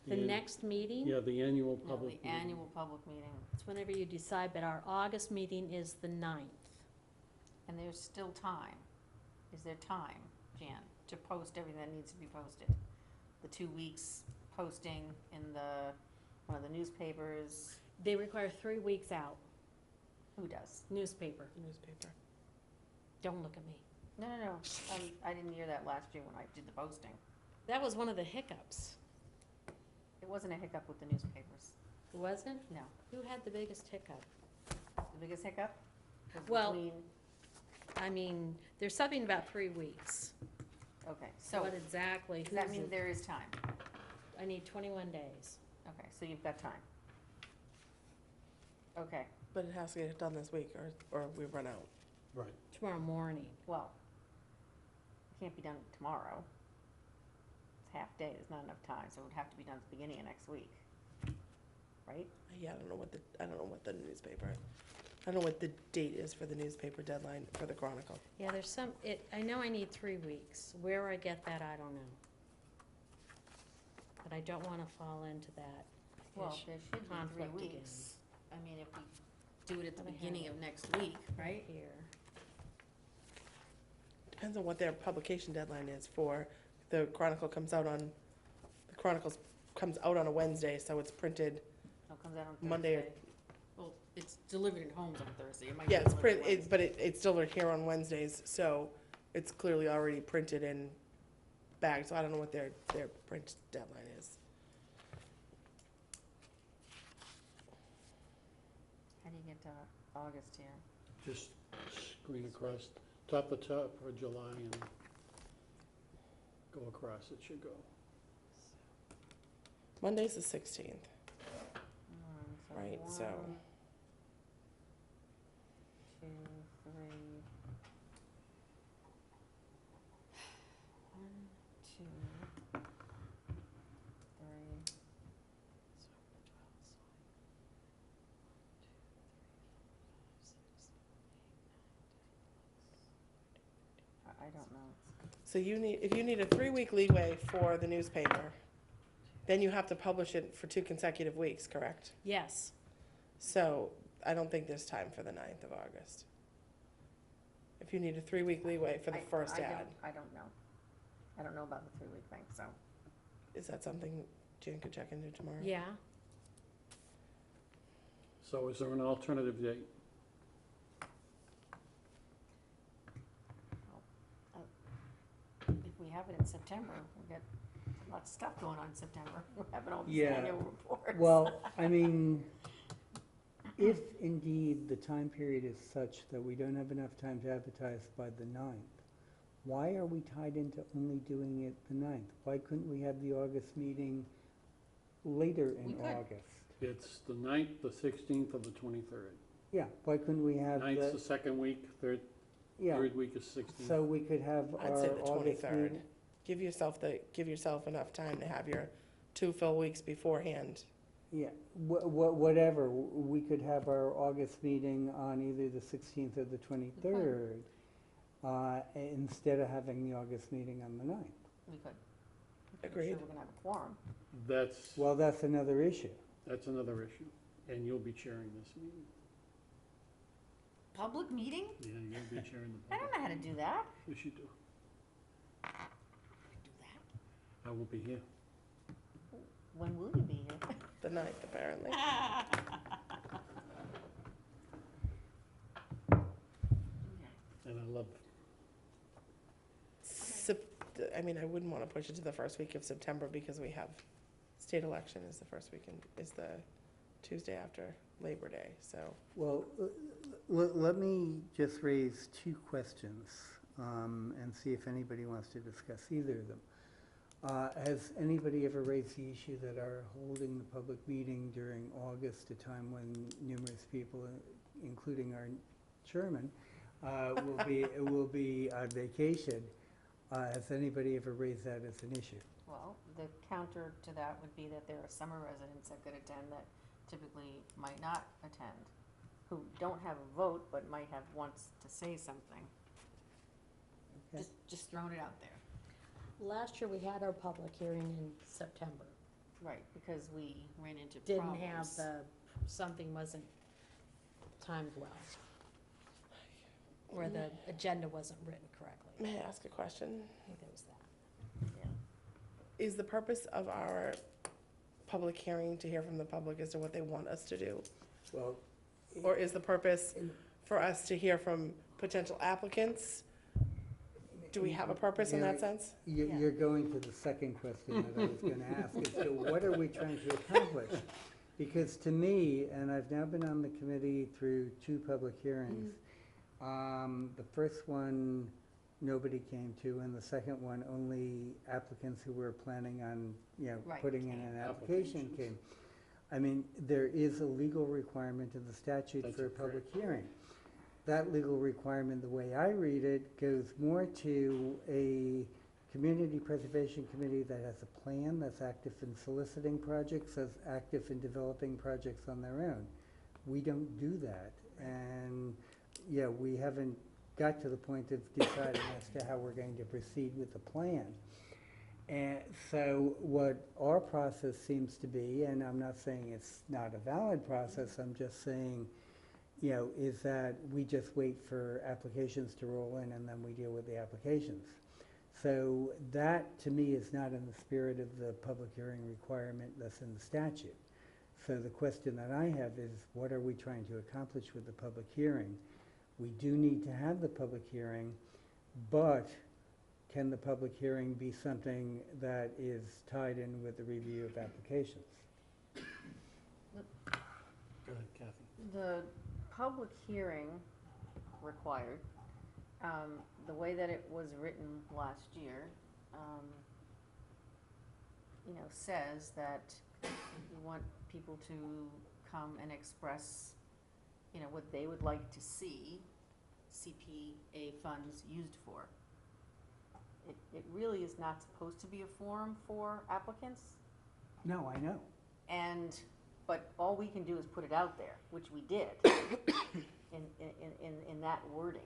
The next meeting? Yeah, the annual No, public the meeting. annual public meeting, It's whenever you decide, but our August meeting is the 9th. and there's still time. Is there time, Jan, to post everything that needs to be posted? The 2 weeks posting in one of the newspapers, They require 3 weeks out, who does? newspaper. Newspaper. Don't look at me. No, I didn't hear that last year when I did the posting. That was one of the hiccups. It wasn't a hiccup with the newspapers, It wasn't? no. Who had the biggest hiccup? The biggest hiccup was Well- between, I mean, there's something about 3 weeks. okay, so, What exactly? does that who's mean it? there is time? I need 21 days. Okay, so you've got time. Okay, But it has to get done this week or we run out. Right. Tomorrow morning. well, it can't be done tomorrow. It's half day, there's not enough time, so it would have to be done at the beginning of next week. Right? Yeah, I don't know what the newspaper, I don't know what the date is for the newspaper deadline for the Chronicle. Yeah, there's some, I know I need 3 weeks. Where I get that, I don't know. But I don't wanna fall into that. Well, ish- there should be 3 conflict again. weeks. I mean, if we do it at the But I have beginning it of next week, right? Here. Depends on what their publication deadline is for. The Chronicle comes out on a Wednesday, so it's printed. So it comes out on Thursday. Monday. Well, it's delivered at homes on Thursday, it might be Yeah, it's delivered print, Wednesday. but it's delivered here on Wednesdays, so it's clearly already printed and bagged, so I don't know what their print deadline is. How do you get to August here? Just screen across, top to top for July and go across, it should go. Monday's the 16th, So right, so, 1, 2, 3. 1, 2, 3. I don't know. so if you need a 3-week leeway for the newspaper, then you have to publish it for 2 consecutive weeks, correct? Yes. So I don't think there's time for the 9th of August. If you need a 3-week leeway for the first ad, I don't know. I don't know about the 3-week thing, so. is that something Jan could check into tomorrow? Yeah. So is there an alternative date? If we have it in September, we got lots of stuff going on in September. We're having all these Yeah. annual reports. Well, I mean, if indeed the time period is such that we don't have enough time to advertise by the 9th, why are we tied into only doing it the 9th? Why couldn't we have the August meeting later We in could. August? It's the 9th, the 16th, or the 23rd. Yeah, why couldn't we have 9th's the the, second week, third yeah, week is 16th. so we could have I'd say our the August 23rd. meeting? Give yourself enough time to have your 2 full weeks beforehand. Yeah, whatever, we could have our August meeting on either the 16th or the 23rd, instead of having the August meeting on the 9th. We could. Agreed. Sure we're gonna have a quorum. That's Well, that's another issue. another issue, and you'll be chairing this meeting. Public meeting? Yeah, you'll be chairing the I don't public. know how to do that. Yes, you do. I do that. I won't be here. When will you be here? The 9th, apparently. And I love, I mean, I wouldn't want to push it to the first week of September because we have state election is the first weekend, is the Tuesday after Labor Day, so. Well, let me just raise two questions, and see if anybody wants to discuss either of them. Has anybody ever raised the issue that our holding the public meeting during August, a time when numerous people, including our chairman, will be on vacation? Has anybody ever raised that as an issue? Well, the counter to that would be that there are summer residents that could attend that typically might not attend, who don't have a vote but might have wants to say something. Okay. Just throwing it out there. Last year, we had our public hearing in September. Right, because we ran into Didn't problems. have something wasn't timed well. Or the agenda wasn't written correctly. May I ask a question? I think there was that. Yeah. Is the purpose of our public hearing to hear from the public as to what they want us to do? Well, Or is the purpose for us to hear from potential applicants? Do we have a purpose in that sense? You're going to the second question that I was going to ask, is so what are we trying to accomplish? Because to me, and I've now been on the committee through 2 public hearings, the first one, nobody came to, and the second one, only applicants who were planning on, Right, putting in an application Applications. came. I mean, there is a legal requirement in the statute That's for a correct. public hearing. That legal requirement, the way I read it, goes more to a community preservation committee that has a plan, that's active in soliciting projects, that's active in developing projects on their own. We don't do that, and, we haven't got to the point of deciding as to how we're going to proceed with the plan. And so what our process seems to be, and I'm not saying it's not a valid process, I'm just saying, is that we just wait for applications to roll in and then we deal with the applications. So that, to me, is not in the spirit of the public hearing requirement that's in the statute. So the question that I have is, what are we trying to accomplish with the public hearing? We do need to have the public hearing, but can the public hearing be something that is tied in with the review of applications? Go ahead, Kathy. The public hearing required, the way that it was written last year, says that you want people to come and express, what they would like to see CPA funds used for. It really is not supposed to be a forum for applicants, No, I know. but all we can do is put it out there, which we did in that wording.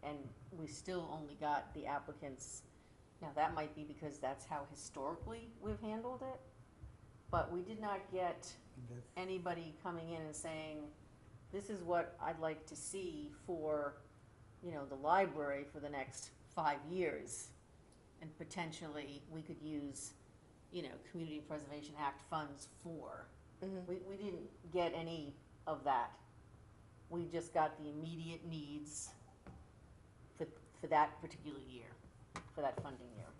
And we still only got the applicants. Now, that might be because that's how historically we've handled it, but we did not get anybody coming in and saying, this is what I'd like to see for, the library for the next 5 years. And potentially, we could use, Community Preservation Act funds for. We didn't get any of that. We just got the immediate needs for that particular year, for that funding year.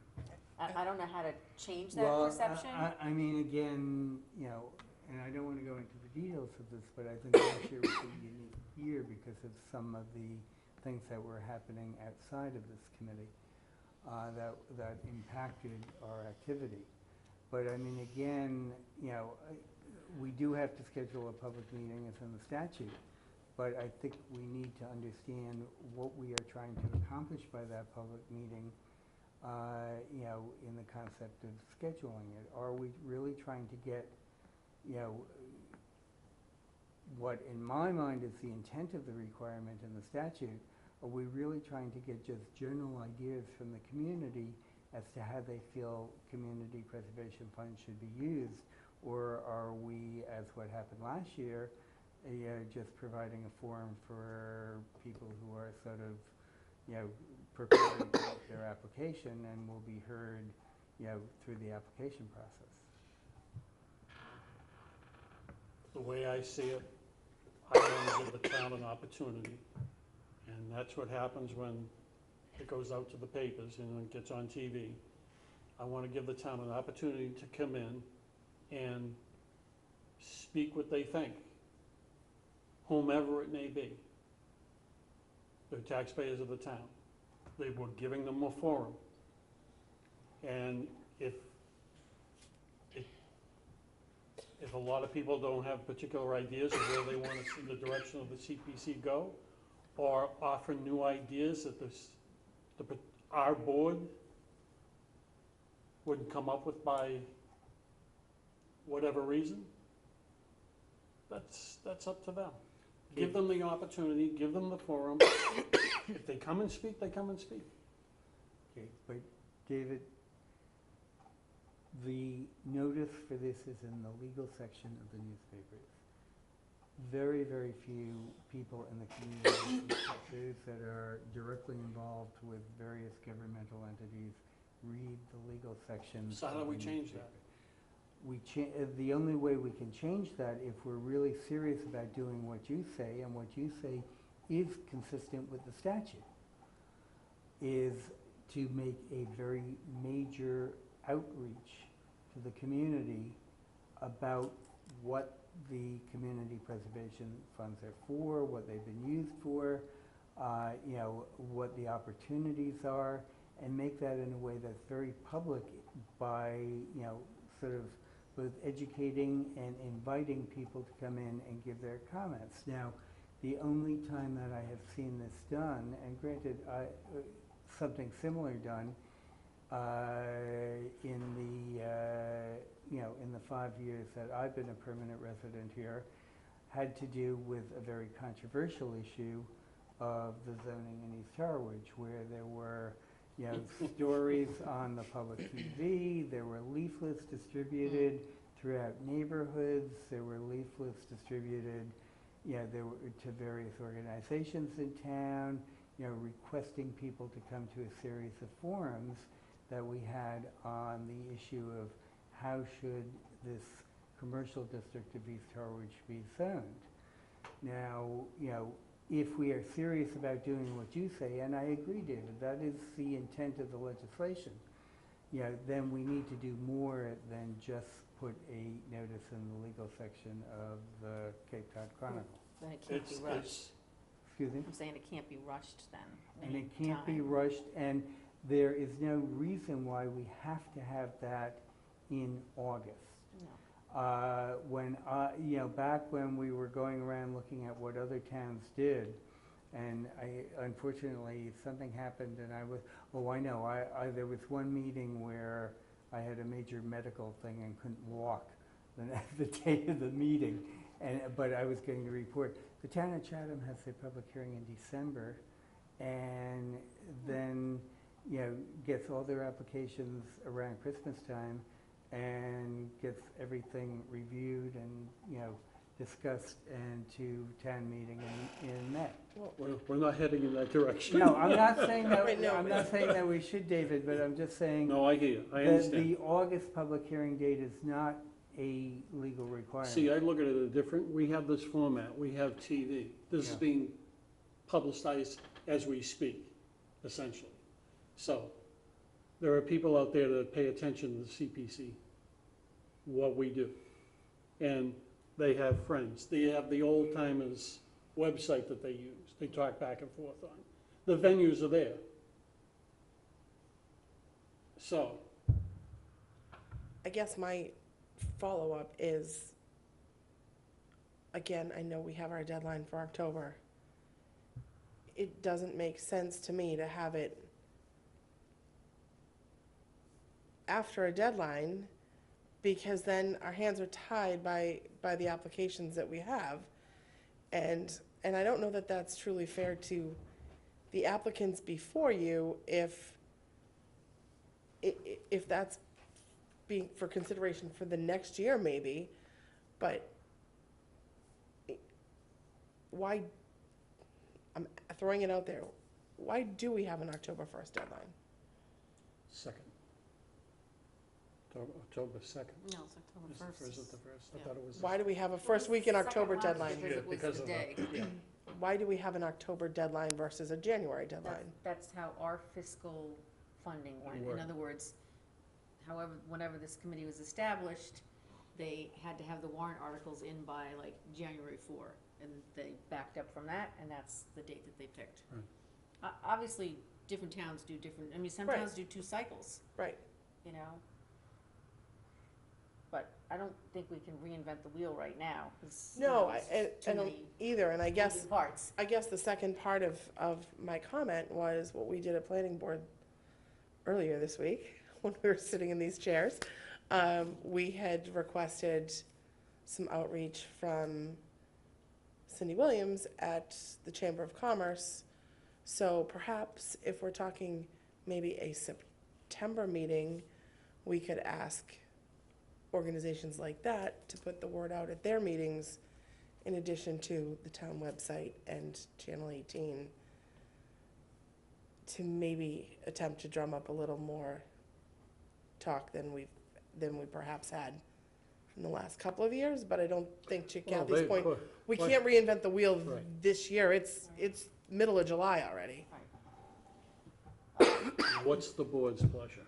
I don't know how to change that perception. I mean, again, and I don't want to go into the details of this, but I think last year was a unique year because of some of the things that were happening outside of this committee that impacted our activity. But I mean, again, we do have to schedule a public meeting, it's in the statute, but I think we need to understand what we are trying to accomplish by that public meeting, in the concept of scheduling it. Are we really trying to get, what in my mind is the intent of the requirement in the statute? Are we really trying to get just general ideas from the community as to how they feel community preservation funds should be used? Or are we, as what happened last year, just providing a forum for people who are sort of, preparing to make their application and will be heard, through the application process? The way I see it, I want to give the town an opportunity. And that's what happens when it goes out to the papers and it gets on TV. I want to give the town an opportunity to come in and speak what they think, whomever it may be. They're taxpayers of the town. They were giving them a forum. And if a lot of people don't have particular ideas of where they want to see the direction of the CPC go, or offer new ideas that our board wouldn't come up with by whatever reason, that's up to them. Give them the opportunity, give them the forum. If they come and speak, they come and speak. Okay, but David, the notice for this is in the legal section of the newspapers. Very, very few people in the community, those that are directly involved with various governmental entities, read the legal section. So how do we change that? The only way we can change that, if we're really serious about doing what you say, and what you say is consistent with the statute, is to make a very major outreach to the community about what the community preservation funds are for, what they've been used for, what the opportunities are, and make that in a way that's very public by, sort of both educating and inviting people to come in and give their comments. Now, the only time that I have seen this done, and granted, something similar done, in the 5 years that I've been a permanent resident here, had to do with a very controversial issue of the zoning in East Harwich, where there were, stories on the public TV, there were leaflets distributed throughout neighborhoods, there were leaflets distributed, there were to various organizations in town, requesting people to come to a series of forums that we had on the issue of how should this commercial district of East Harwich be zoned. Now, if we are serious about doing what you say, and I agree, David, that is the intent of the legislation, then we need to do more than just put a notice in the legal section of the Cape Cod Chronicle. Then it can't be rushed. Excuse me? I'm saying it can't be rushed then. We And it need can't be time. rushed, and there is no reason why we have to have that in August. No. Back when we were going around looking at what other towns did, and unfortunately, something happened and there was one meeting where I had a major medical thing and couldn't walk the day of the meeting, but I was going to report. The town of Chatham has their public hearing in December, and then, gets all their applications around Christmas time, and gets everything reviewed and, discussed and to town meeting in May. We're not heading in that direction. No, I'm not saying that, Right, no, I'm not saying that we should, David, but I'm just saying No, I hear you, I that understand. the August public hearing date is not a legal requirement. See, I look at it different. We have this format, we have TV. This is Yeah. being publicized as we speak, essentially. So, there are people out there that pay attention to the CPC, what we do. And they have friends. They have the old timers website that they use. They talk back and forth on. The venues are there. So, I guess my follow-up is, again, I know we have our deadline for October. It doesn't make sense to me to have it after a deadline, because then our hands are tied by the applications that we have. And I don't know that that's truly fair to the applicants before you if that's being for consideration for the next year maybe, but why, I'm throwing it out there, why do we have an October 1st deadline? second. October 2nd. No, it's October Is it 1st. first? Is it the first? I Yeah. thought it was. Why do we have a first week in October Second deadline? Because it was Because the of day. yeah. Why do we have an October deadline versus a January deadline? That's how our fiscal funding went. In Right. other words, whenever this committee was established, they had to have the warrant articles in by like January 4. and they backed up from that, and that's the date that they picked. Right. Obviously, different towns do different, I mean, some Right. towns do 2 cycles, Right. you know? But I don't think we can reinvent the wheel right now, 'cause, you No, know, I it's too don't many either, and I guess, moving parts. the second part of my comment was what we did at planning board earlier this week, when we were sitting in these chairs. We had requested some outreach from Cindy Williams at the Chamber of Commerce. So perhaps if we're talking maybe a September meeting, we could ask organizations like that to put the word out at their meetings in addition to the town website and Channel 18, to maybe attempt to drum up a little more talk than we perhaps had in the last couple of years. But I don't think, to Well, Kathy's they- point, well, we well, can't reinvent the wheel Right. this year. It's middle of July already. What's the board's pleasure?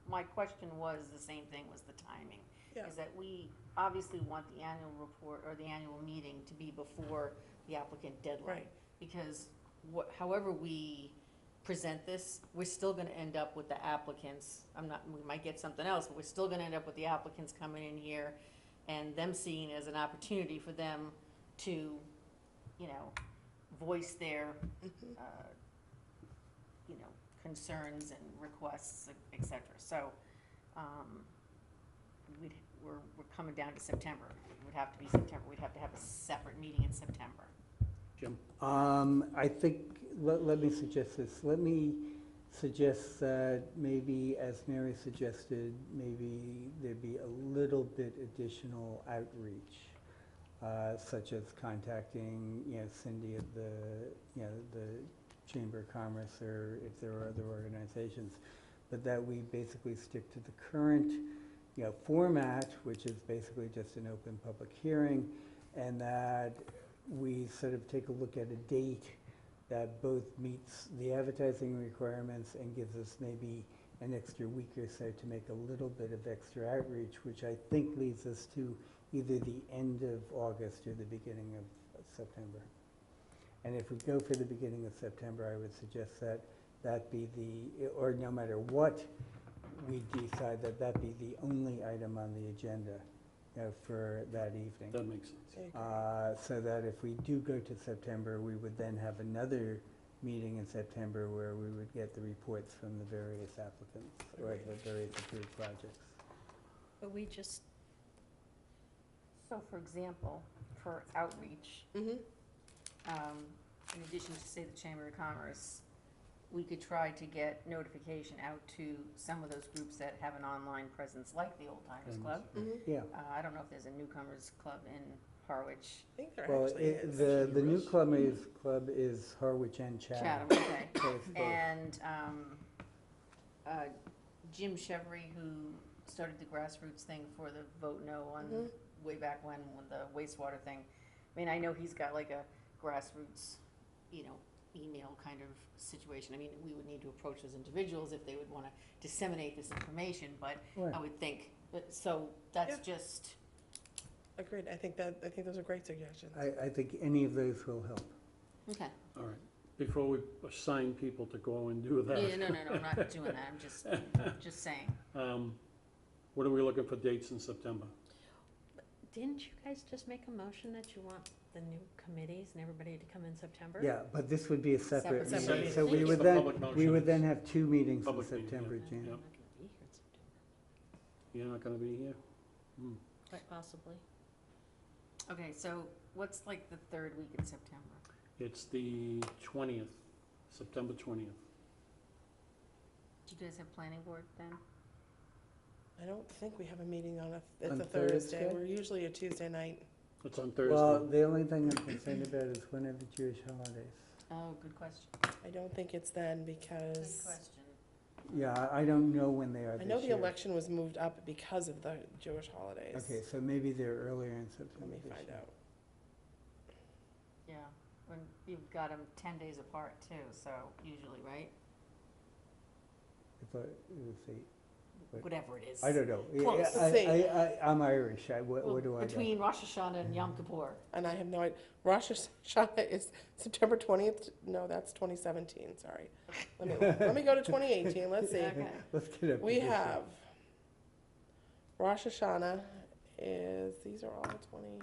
My question was the same thing, was the timing. Yeah. Is that we obviously want the annual report or the annual meeting to be before the applicant deadline. Right. Because however we present this, we're still gonna end up with the applicants, we might get something else, but we're still gonna end up with the applicants coming in here and them seeing it as an opportunity for them to, you know, voice their, Mhm. you know, concerns and requests, et cetera. So, we're coming down to September. It would have to be September. We'd have to have a separate meeting in September. Jim? I think, let me suggest this. Let me suggest that maybe, as Mary suggested, maybe there be a little bit additional outreach, such as contacting, Cindy at the Chamber of Commerce, or if there are other organizations, but that we basically stick to the current, format, which is basically just an open public hearing, and that we sort of take a look at a date that both meets the advertising requirements and gives us maybe an extra week or so to make a little bit of extra outreach, which I think leads us to either the end of August or the beginning of September. And if we go for the beginning of September, I would suggest that be or no matter what we decide, that be the only item on the agenda, for that evening. That makes sense. So that if we do go to September, we would then have another meeting in September where we would get the reports from the various applicants or the various approved projects. But we just, So, for example, for outreach, Mhm. in addition to, say, the Chamber of Commerce, we could try to get notification out to some of those groups that have an online presence, like the Old Timers Club. Mhm. Yeah. I don't know if there's a newcomers club in Harwich. I think there Well, actually is. the new club is Harwich and Chatham. Chatham, okay. So it's both. And Jim Chevry, who started the grassroots thing for the Vote No on, Mhm. way back when the wastewater thing. I mean, I know he's got like a grassroots, email kind of situation. I mean, we would need to approach those individuals if they would wanna disseminate this information, but I Right. would think, so that's Yeah. just, Agreed. I think those are great suggestions. I think any of those will help. okay. All right. Before we assign people to go and do that. Yeah, no, I'm not doing that, I'm just saying. What are we looking for dates in September? didn't you guys just make a motion that you want the new committees and everybody to come in September? Yeah, but this would be a separate Separate meeting. meeting. So we Just would a then, public we would motion. then have two meetings in Public meeting, September, yeah. Jan. I'm Yep. not gonna be here in September, You're not gonna be here? quite possibly. Okay, so what's like the third week in September? It's the 20th, September 20th. Do you guys have planning board then? I don't think we have a meeting on it's On a Thursday. Thursday? We're usually a Tuesday night. It's on Well, Thursday. the only thing I'm concerned about is when are the Jewish holidays? Oh, good question. I don't think it's then Good because question. Yeah, I don't know when they are I this know the year. election was moved up because of the Jewish holidays. Okay, so maybe they're earlier in Let September me this find year. out. Yeah, when you've got them 10 days apart too, so usually, right? I thought it was whatever it is. I don't know. Close. Let's see. I'm Irish, what Well, do I know? between Rosh Hashanah and Yom Kippur. And I have no idea. Rosh Hashanah is September 20th. No, that's 2017. Sorry. Let me go to 2018. Let's see. Okay. Let's get up to We this have Rosh Hashanah is, these are all 2018.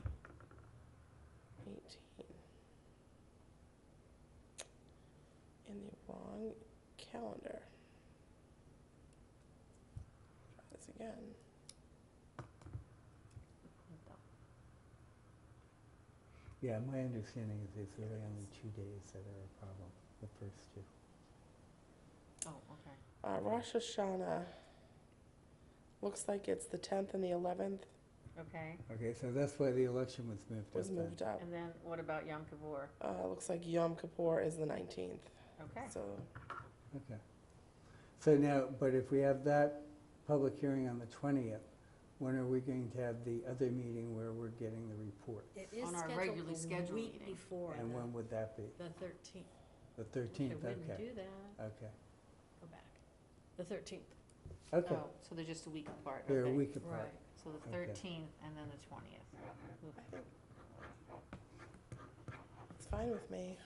In the wrong calendar. Try this again. Yeah, my understanding is there's really only 2 days that are a problem, the first two. Oh, okay. Rosh Hashanah looks like it's the 10th and the 11th Okay, Okay, so that's why the election was moved up was then. moved up. and then what about Yom Kippur? Looks like Yom Kippur is the 19th. Okay, So Okay. So now, but if we have that public hearing on the 20th, when are we going to have the other meeting where we're getting the report? It is On our scheduled regularly a scheduled week meeting. before And when would that be? the 13th. The I 13th, wouldn't okay, do that. okay. Go back. The 13th. Okay, oh, so they're just a week apart, they're a okay. week apart. Right. So the Okay. 13th and then the 20th. it's fine with me.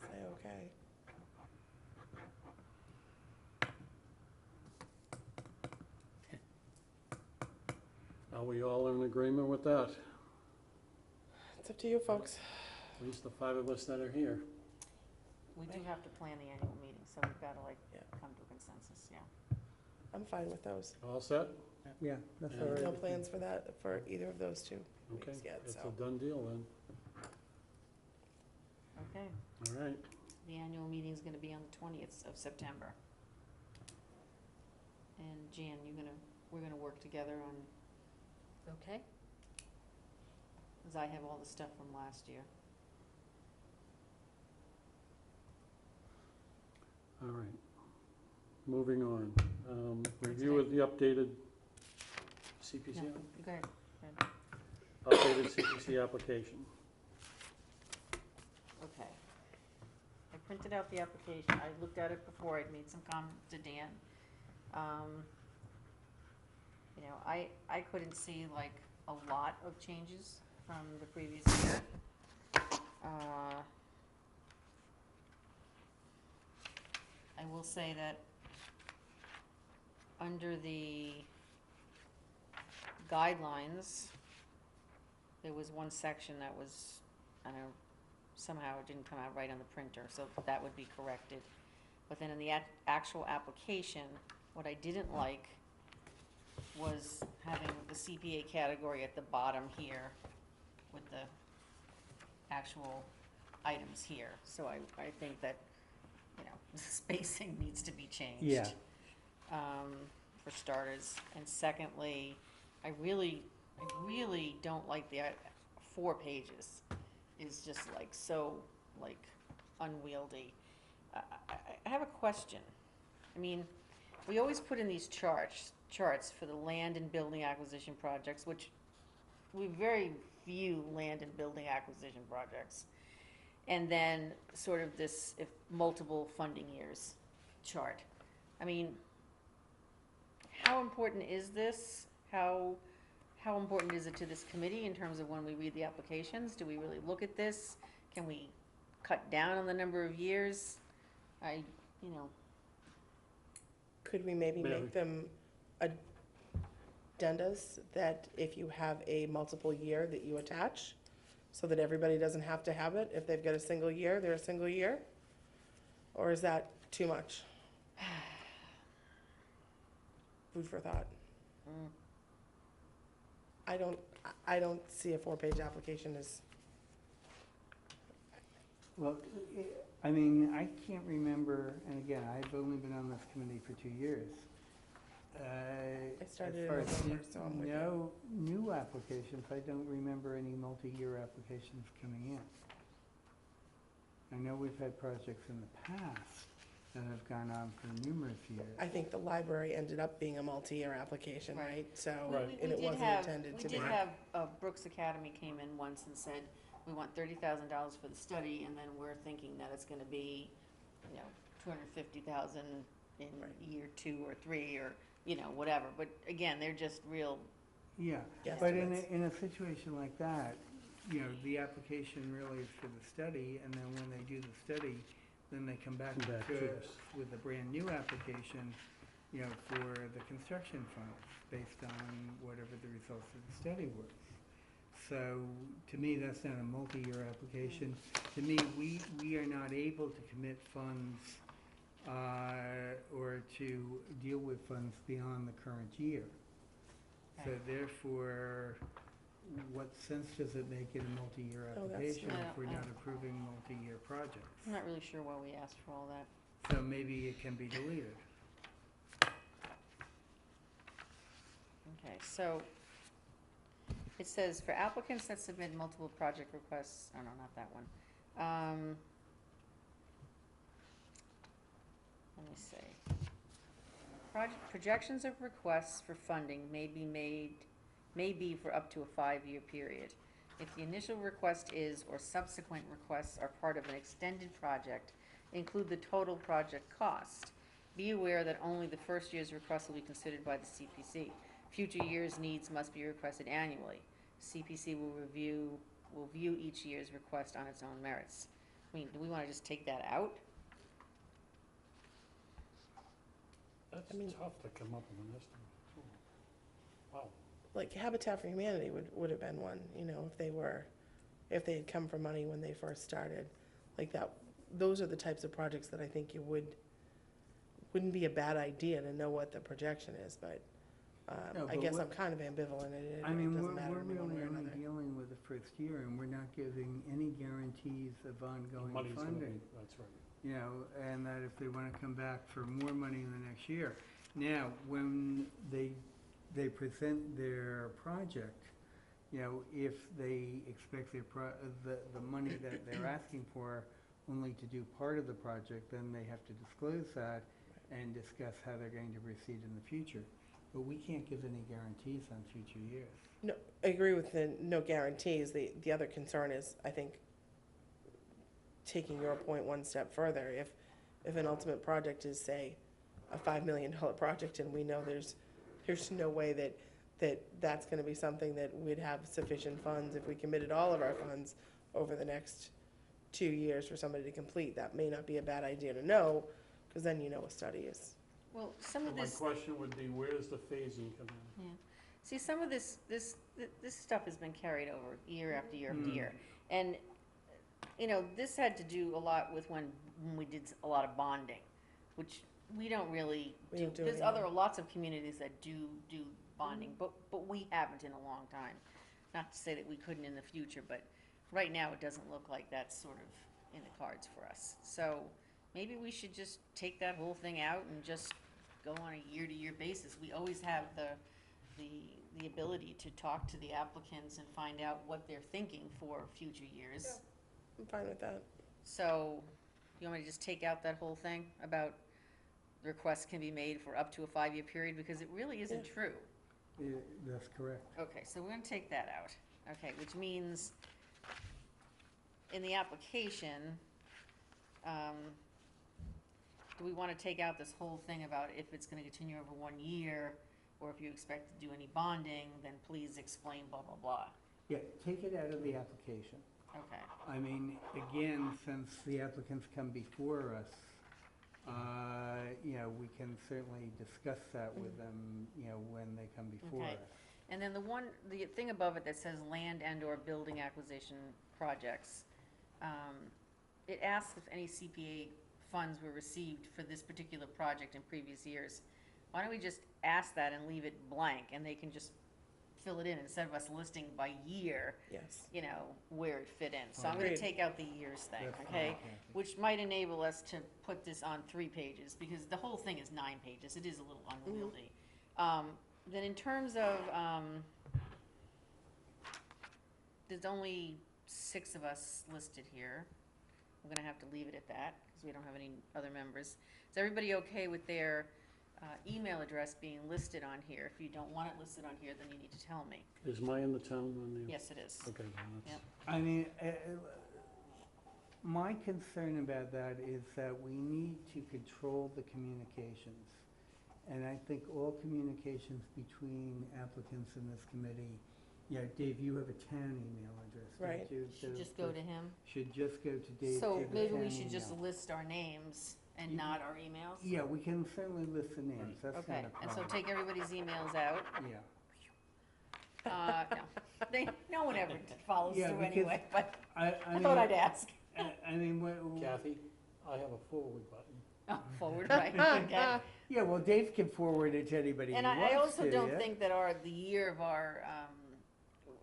Say okay. Are we all in agreement with that? It's up to you folks. At least the 5 of us that are here. We do have to plan the annual meeting, so we've gotta Yeah. come to a consensus, yeah. I'm fine with those. All set? Yeah, that's Yeah. all right. No with me. plans for that, for either of those two Okay, weeks yet, it's a so. done deal then. Okay, All right. the annual meeting's gonna be on the 20th of September. And Jan, we're gonna work together on, Okay. cause I have all the stuff from last year. All right. Moving on. Review of the updated CPC, No, go ahead. updated CPC application. Okay. I printed out the application, I looked at it before, I'd made some comments to Dan. You know, I couldn't see like a lot of changes from the previous year. I will say that under the guidelines, there was one section that was, I don't know, somehow it didn't come out right on the printer, so that would be corrected. But then in the actual application, what I didn't like was having the CPA category at the bottom here with the actual items here. So I think that, you know, spacing needs to be changed. Yeah. For starters. And secondly, I really don't like the 4 pages. Is just like so like unwieldy. I have a question. I mean, we always put in these charts for the land and building acquisition projects, which we very few land and building acquisition projects. And then sort of this if multiple funding years chart. I mean, how important is this? How important is it to this committee in terms of when we read the applications? Do we really look at this? Can we cut down on the number of years? You know, Could we maybe Maybe. make them addendas that if you have a multiple year that you attach, so that everybody doesn't have to have it? If they've got a single year, they're a single year? Or is that too much? Food for thought. mm, I don't see a 4-page application as, Well, I mean, I can't remember, and again, I've only been on this committee for 2 years. I started in As far as November, so I'm with you. no new applications, I don't remember any multi-year applications coming in. I know we've had projects in the past that have gone on for numerous years. I think the library ended up being a multi-year application, Right. right? So, Right. and it wasn't intended to be. We did have, Brooks Academy came in once and said, we want $30,000 for the study, and then we're thinking that it's gonna be, you know, $250,000 in Right. year 2 or 3, or you know, whatever, but again, they're just real, Yeah, Yes, but it is. in a situation like that, you know, the application really is for the study, and then when they do the study, then they come back Come back to to us with a brand-new application, you know, for the construction funds, based on whatever the results of the study were. So, to me, that's not a multi-year application. To me, we are not able to commit funds, or to deal with funds beyond the current year. So Right. therefore, what sense does it make in a multi-year Oh, that's- application Yeah, if we're I- not approving multi-year projects? I'm not really sure why we asked for all that. So maybe it can be deleted. Okay, so it says for applicants that submit multiple project requests, oh no, not that one. Let me see. Projections of requests for funding may be for up to a 5-year period. If the initial request is or subsequent requests are part of an extended project, include the total project cost. Be aware that only the first year's request will be considered by the CPC. Future years' needs must be requested annually. CPC will view each year's request on its own merits. I mean, do we wanna just take that out? That's I mean- tough to come up with an estimate. Wow. Like Habitat for Humanity would have been one, you know, if they had come for money when they first started, like that. Those are the types of projects that I think wouldn't be a bad idea to know what the projection is, but, No, I but guess what- I'm kind of ambivalent, it I mean, doesn't matter we're to me one really way or only another. dealing with the first year, and we're not giving any guarantees of ongoing Money's gonna be, funding. that's right. You know, and that if they wanna come back for more money in the next year. Now, when they present their project, you know, if they expect the money that they're asking for only to do part of the project, then they have to disclose that and discuss how they're going to proceed in the future. But we can't give any guarantees on future years. No, I agree with the no guarantees. The other concern is, I think, taking your point one step further. If an ultimate project is, say, a $5 million project, and we know there's no way that's gonna be something that we'd have sufficient funds if we committed all of our funds over the next 2 years for somebody to complete, that may not be a bad idea to know, because then you know a study is. Well, some of My this, question would be, where does the phasing come in? yeah, see, some of this stuff has been carried over year after year after year. And, you know, this had to do a lot with when we did a lot of bonding, which we don't really We do. don't do it There's anymore. lots of communities that do bonding, but we haven't in a long time. Not to say that we couldn't in the future, but right now it doesn't look like that's sort of in the cards for us. So maybe we should just take that whole thing out and just go on a year-to-year basis. We always have the ability to talk to the applicants and find out what they're thinking for future years. I'm fine with that. So, you want me to just take out that whole thing about requests can be made for up to a 5-year period, because it really isn't Yeah. true. That's correct. Okay, so we're gonna take that out. Okay, which means in the application, do we wanna take out this whole thing about if it's gonna continue over 1 year, or if you expect to do any bonding, then please explain blah, blah, blah. Yeah, take it out of the application. Okay, I mean, again, since the applicants come before us, you know, we can certainly discuss that with them, you know, when they come before Okay. us. and then the thing above it that says land and/or building acquisition projects, it asks if any CPA funds were received for this particular project in previous years. Why don't we just ask that and leave it blank, and they can just fill it in instead of us listing by year, Yes. you know, where it fit in. So I'm gonna Agreed. take out the years thing, That's fine, okay? Kathy. Which might enable us to put this on 3 pages, because the whole thing is 9 pages, it is a little unwieldy. Then in terms of, there's only 6 of us listed here. We're gonna have to leave it at that, because we don't have any other members. Is everybody okay with their email address being listed on here? If you don't want it listed on here, then you need to tell me. Is mine in the town on there? Yes, it is. Okay, then that's. Yep. I mean, my concern about that is that we need to control the communications. And I think all communications between applicants in this committee, yeah, Dave, you have a town email address, Right. don't you? Should just go to him. Should just go to Dave. So to the maybe we town should just email. list our names and You- not our emails? Yeah, we can certainly list the names, that's not Okay, a and so problem. take everybody's emails out. Yeah. No, no one ever follows Yeah, through because anyway, but I I thought I'd mean, ask. I mean, Kathy, I have a forward button. Oh, forward, right, okay. yeah, well, Dave can forward it to anybody he And wants I to, also don't yeah? think that the year of our,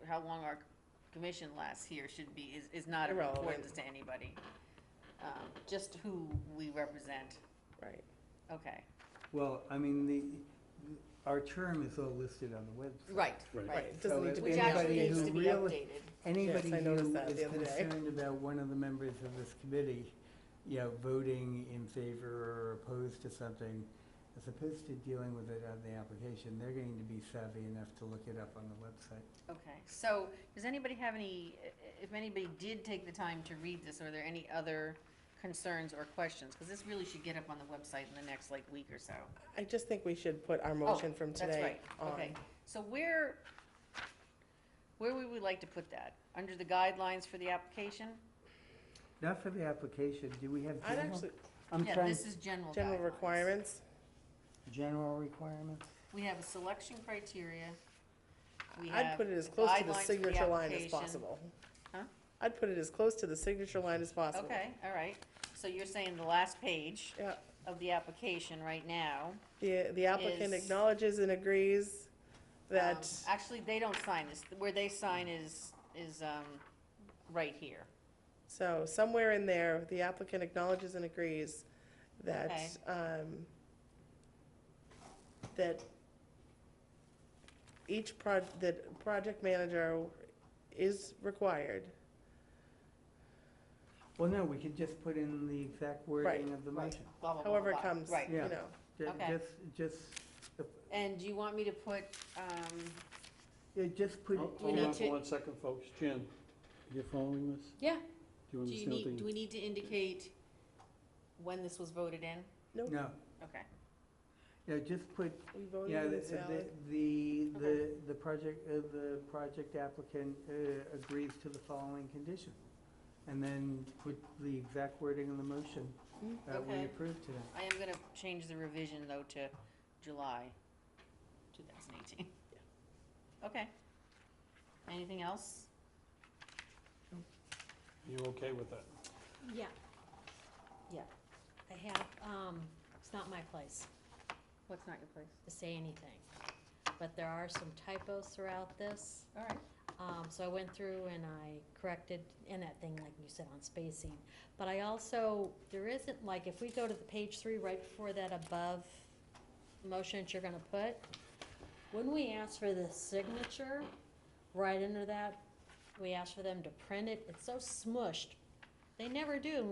how long our commission lasts here should be, is not of Irrelevant. importance to anybody. Just who we represent, Right. okay. Well, I mean, our term is all listed on the website. Right, Right. Right, right. it doesn't So need to be. Which anybody actually needs who to be really- updated. Anybody Yes, I noticed who that is the other day. concerned about one of the members of this committee, you know, voting in favor or opposed to something, as opposed to dealing with it on the application, they're going to be savvy enough to look it up on the website. Okay, so does anybody have any, if anybody did take the time to read this, are there any other concerns or questions? Because this really should get up on the website in the next week or so. I just think we should put our motion from That's today right, on. okay. So where would we like to put that? Under the guidelines for the application? Not for the application, do we have I'd general? actually, I'm Yeah, trying, this is general general guidelines. requirements, general requirements? We have a selection criteria. We I'd have put it as close to the guidelines for signature line as application. possible. Huh? I'd put it as close to the signature line as possible. Okay, all right. So you're saying the last page Yeah, of the application right now. the applicant Is- acknowledges and agrees that, Actually, they don't sign this. Where they sign is right here. so somewhere in there, the applicant acknowledges and agrees that, Okay. that that project manager is required. Well, no, we could just put in the exact wording of the Right. motion. Blah, blah, blah, However it blah. comes, Right. you Yeah. know. Okay. Just, And do you want me to put, yeah, just put. Hold we need on to- for 1 second, folks. Jen, you following this? Yeah, Do you do you understand need, what do we need to indicate when this was voted in? No, Okay. yeah, just put, We voted yeah, and it's valid. the project applicant agrees to the following condition. And then put the exact wording in the motion that we Okay. approve today. I am gonna change the revision though to July 2018. Okay. Anything else? You okay with that? yeah. Yeah. I have, it's not my place What's not your place? to say anything, but there are some typos throughout this. All right. So I went through and I corrected, and that thing, like you said, on spacing. But I also, there isn't, like, if we go to the page 3, right before that above motion that you're gonna put, when we ask for the signature, right under that, we ask for them to print it, it's so smushed. They never do, and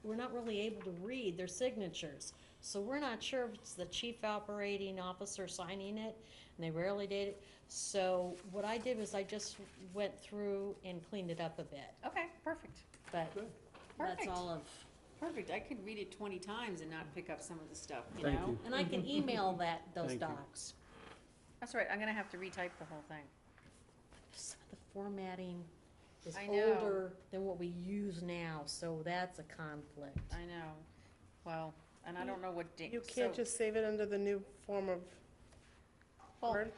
we're not really able to read their signatures. So we're not sure if it's the chief operating officer signing it, and they rarely did it. So what I did was I just went through and cleaned it up a bit, Okay, perfect. but Good. that's Perfect. all of, Perfect. I could read it 20 times and not pick up some of the stuff, you Thank know? you. and I can email those Thank you. docs. That's right. I'm gonna have to retype the whole thing. Some of the formatting is I know. older than what we use now, so that's a conflict. I know. Well, and I don't know what Dan. You can't just save it under the new form of Well, Word?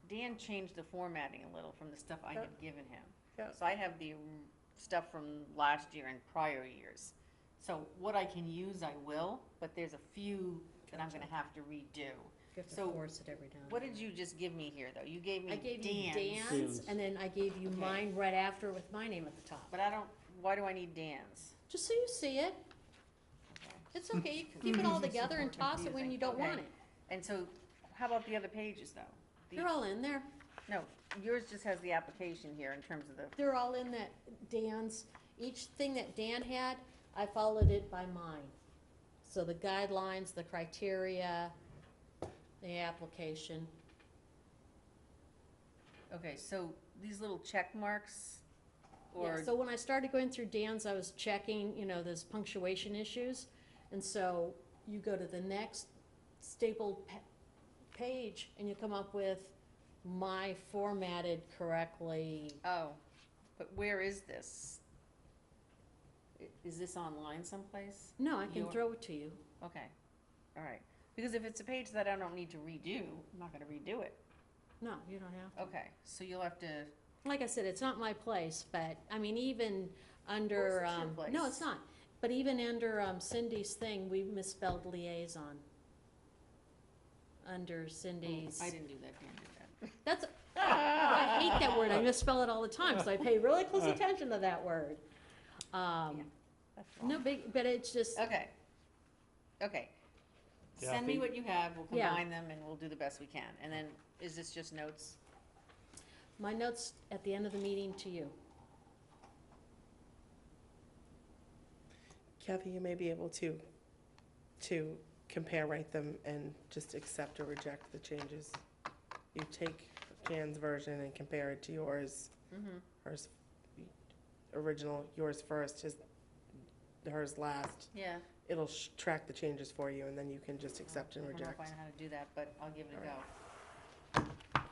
Dan changed the formatting a little from the stuff I had given him. Yeah. So I have the stuff from last year and prior years. So what I can use, I will, but there's a few that I'm gonna have to redo. You have to So, force it every now and What then. did you just give me here, though? You gave me I gave you Dan's. Dan's, Dan's. and then I gave you Okay. mine right after with my name at the top. But I don't, why do I need Dan's? Just so you see it. Okay. It's okay, you can keep it all together and toss it when you don't want Okay. it. And so, how about the other pages, though? They're all in there. No, yours just has the application here in terms of the, They're all in that Dan's, each thing that Dan had, I followed it by mine. So the guidelines, the criteria, the application. okay, so these little check marks, Yeah, or, so when I started going through Dan's, I was checking, you know, those punctuation issues. And so you go to the next stapled page and you come up with my formatted correctly. Oh, but where is this? Is this online someplace? No, I can Your- throw it to you. Okay, all right. Because if it's a page that I don't need to redo, I'm not gonna redo it. No, you don't have to. Okay, so you'll have to, Like I said, it's not my place, but, I mean, even under, Of course it's your no, place. it's not. But even under Cindy's thing, we misspelled liaison. Under Cindy's. I didn't do that, Dan did that. That's, I hate that word, I misspell it all the time, so I pay really close attention to that word. That's wrong. No big, but it's just, Okay, okay. Send me Kathy? what you have, we'll Yeah. combine them and we'll do the best we can. And then, is this just notes? my notes at the end of the meeting to you. Kathy, you may be able to compare, write them, and just accept or reject the changes. You take Jan's version and compare it to yours, Mm-hmm. hers original, yours first, hers last. Yeah. It'll track the changes for you, and then you can just accept and I don't know reject. if I know how to do that, but I'll give it a All go.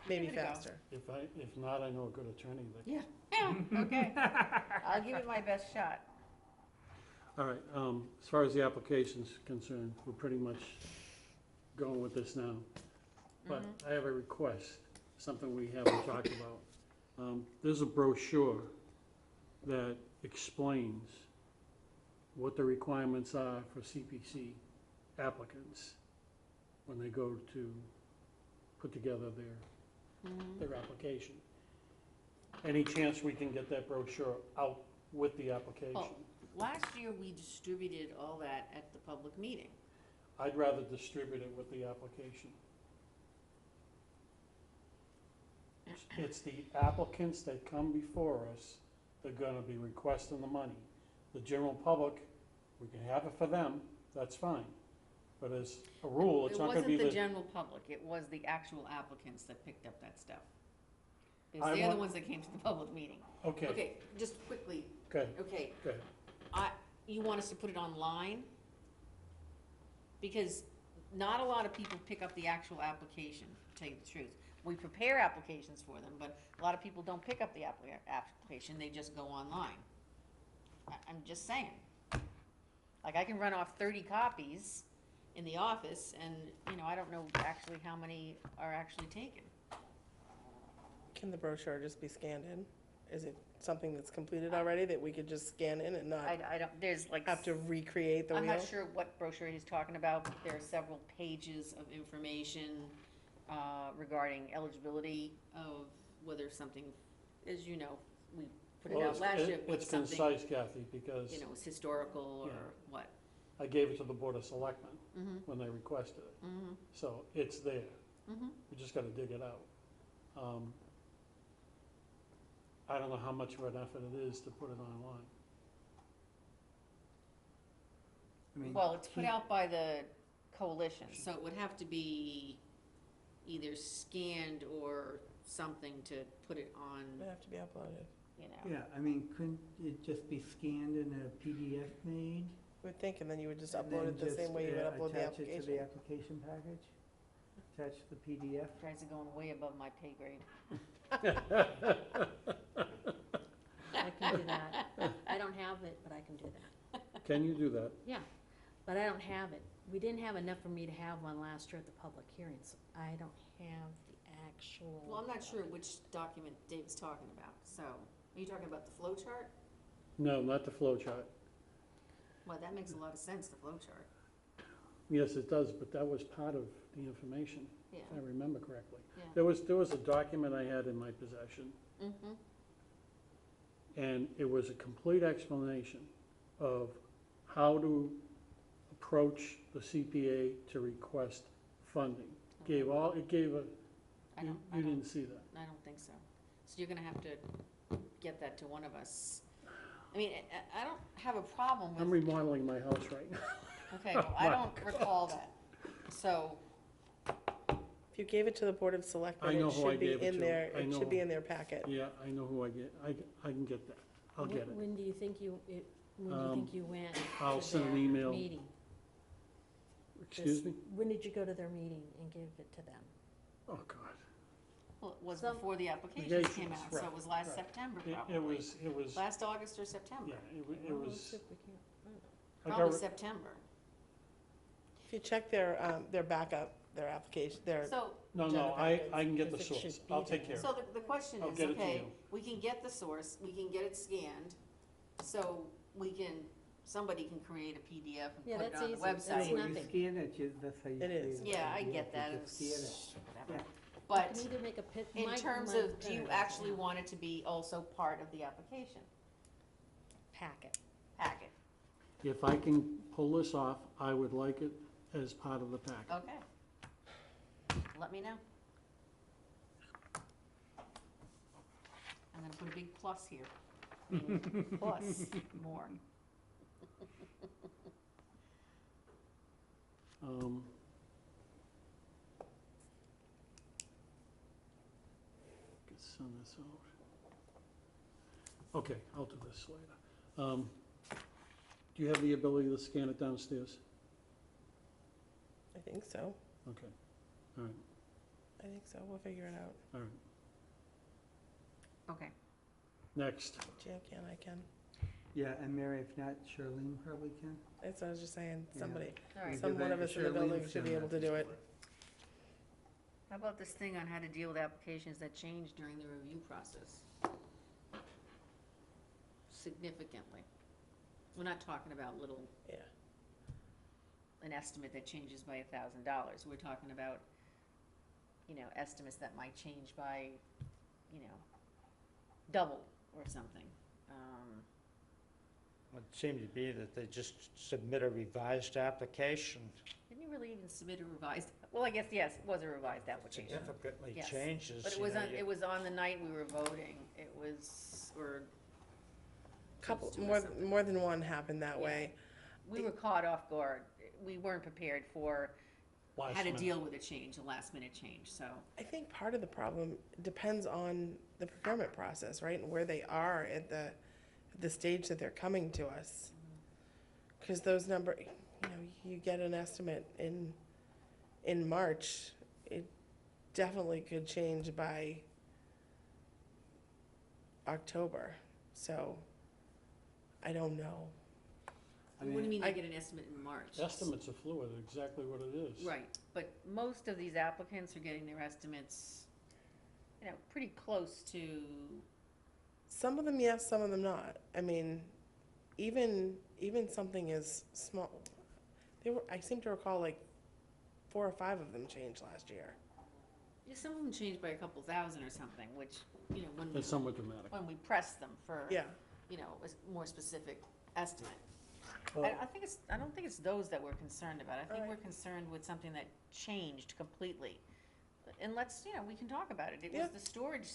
Maybe Give it a go. faster. If not, I know a good attorney that. Yeah, okay. I'll give it my best shot. All right, as far as the application's concerned, we're pretty much going with this now. But I have a request, something we haven't talked about. There's a brochure that explains what the requirements are for CPC applicants when they go to put together their application. Any chance we can get that brochure out with the application? Oh, last year we distributed all that at the public meeting. I'd rather distribute it with the application. It's the applicants that come before us that are gonna be requesting the money. The general public, we can have it for them, that's fine. But as a rule, it's not gonna be It wasn't the the, general public, it was the actual applicants that picked up that stuff. Because I they're the want- ones that came to the public meeting. okay, Okay, just quickly, good, okay, good. you want us to put it online? Because not a lot of people pick up the actual application, to tell you the truth. We prepare applications for them, but a lot of people don't pick up the application, they just go online. I'm just saying. Like, I can run off 30 copies in the office, and, you know, I don't know actually how many are actually taken. Can the brochure just be scanned in? Is it something that's completed already that we could just scan in and not I don't, there's like. have to recreate the I'm wheel? not sure what brochure he's talking about, but there are several pages of information regarding eligibility of whether something, as you know, we put it Well, out last year, it's whether something, concise, Kathy, because you know, is historical or Yeah. what. I gave it to the Board of Selectmen Mm-hmm, when they requested it, mm-hmm, so it's there. mm-hmm. We just gotta dig it out. I don't know how much of an effort it is to put it online. I mean, Well, it's put out by the coalition, so it would have to be either scanned or something to put it on, They have to be uploaded. you know. yeah, I mean, couldn't it just be scanned and a PDF made? I would think, and then you would just and upload then it the just, same way you would upload the Attach it to the application. application package? Attach the PDF? Tries to go way above my pay grade. I can do that. I don't have it, but I can do that. Can you do that? Yeah, but I don't have it. We didn't have enough for me to have one last year at the public hearings. I don't have the actual. Well, I'm not sure which document Dave's talking about, so, are you talking about the flow chart? No, not the flow chart. Well, that makes a lot of sense, the flow chart. Yes, it does, but that was part of the information, Yeah, if I remember correctly. yeah. There was a document I had in my possession, Mm-hmm, and it was a complete explanation of how to approach the CPA to request funding. It gave a, I don't, you didn't see that. I don't think so. So you're gonna have to get that to one of us. I mean, I don't have a problem I'm with, remodeling my house right now. okay, well, I don't recall that. So, If you gave it to the Board of Selectmen, I know it who I should be gave it in to. there, I it know. should be in their packet. Yeah, I know who I get, I can get that, I'll get it. When do you think you, when do you think you went I'll to send an that email. meeting? Excuse me? When did you go to their meeting and give it to them? Oh, God. Well, it was Some- before the applications came Applications, out, so it right, was last right. September It probably. was, Last August or September, yeah, it Well, was, let's see if we can- I got probably re- September. If you check their backup, their application, their, So, no, agenda I packets, can get the because it source. should be I'll take there. care so of it. the question I'll is, get it to okay, you. we can get the source, we can get it scanned, so we can, somebody can create a PDF Yeah, and put it that's on the easy. That's website. When you nothing. scan it, that's how you. It is. create Yeah, I PDF, get that, you it's just scan it. whatever. Yeah. You But can either make a in terms of, do you actually want it to be also part of the application packet? packet? If I can pull this off, I would like it as part of the package. Okay. Let me know. I'm gonna put a big plus here. Meaning plus more. Um, Could send this out. Okay, I'll do this later. Do you have the ability to scan it downstairs? I think so. Okay, all right, I think so. We'll figure it out. all right. Okay. Next, Jan can, I can. Yeah, and Mary, if not, Charlene probably can. That's what I was just saying. Yeah. Somebody, All right. We some give one that of to us in the Charlene, building should be send able that to do it. Stuart. How about this thing on how to deal with applications that change during the review process? Significantly. We're not talking about little, Yeah. an estimate that changes by $1,000. We're talking about, estimates that might change by, double or something. It seemed to be that they just submit a revised application. Didn't you really even submit a revised, well, I guess, yes, it was a revised application. Significantly Yes. changes. But it you was know, on, it was on the night we were voting. It was, or Couple, Close to or more, something. more than one happened that Yeah. way. we were caught off guard. We weren't prepared for last how to minute. deal with a change, a last minute change, so. I think part of the problem depends on the procurement process, right, and where they are at the stage that they're coming to us. Because those you get an estimate in March, it definitely could change by October. So, I don't know. I What do you mean, mean I- they get an estimate in March? Estimates are fluid, exactly what it is. Right, but most of these applicants are getting their estimates, pretty close to, Some of them yes, some of them not. I mean, even something as small, I seem to recall like 4 or 5 of them changed last year. some of them changed by a couple thousand or something, which, when we, It's somewhat dramatic. when we press them for, Yeah, a more specific estimate. Well, I don't think it's those that we're concerned about. I think Alright. we're concerned with something that changed completely. And let's, we can talk about it. It Yeah. was the storage,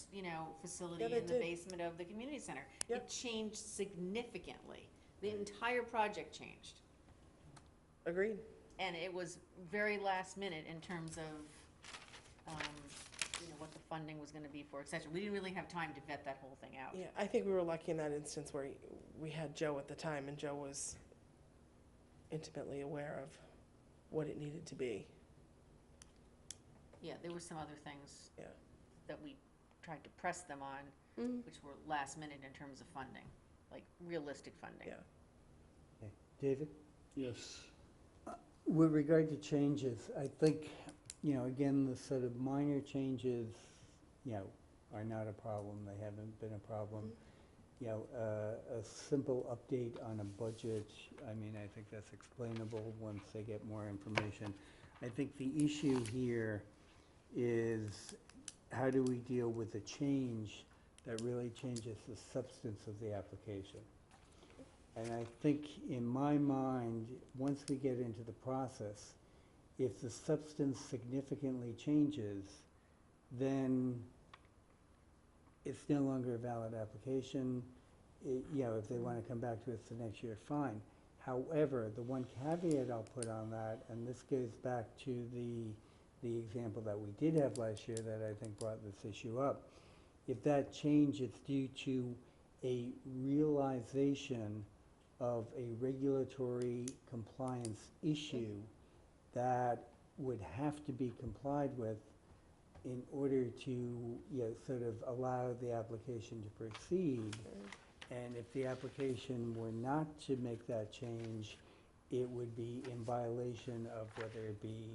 facility Yeah, they in the did. basement of the community center. Yep. It changed significantly. The entire project changed. agreed. And it was very last minute in terms of, what the funding was gonna be for, et cetera. We didn't really have time to vet that whole thing out. Yeah, I think we were lucky in that instance where we had Joe at the time, and Joe was intimately aware of what it needed to be. Yeah, there were some other things Yeah. that we tried to press them on, Mm-hmm. which were last minute in terms of funding, like realistic funding. Yeah. Okay. David? yes, With regard to changes, I think, again, the sort of minor changes, are not a problem. They haven't been a problem. A simple update on a budget, I mean, I think that's explainable once they get more information. I think the issue here is how do we deal with a change that really changes the substance of the application? And I think in my mind, once we get into the process, if the substance significantly changes, then it's no longer a valid application. If they want to come back to us the next year, fine. However, the one caveat I'll put on that, and this goes back to the example that we did have last year that I think brought this issue up. If that change is due to a realization of a regulatory compliance issue, that would have to be complied with in order to, you know, sort of allow the application to proceed. And if the application were not to make that change, it would be in violation of whether it be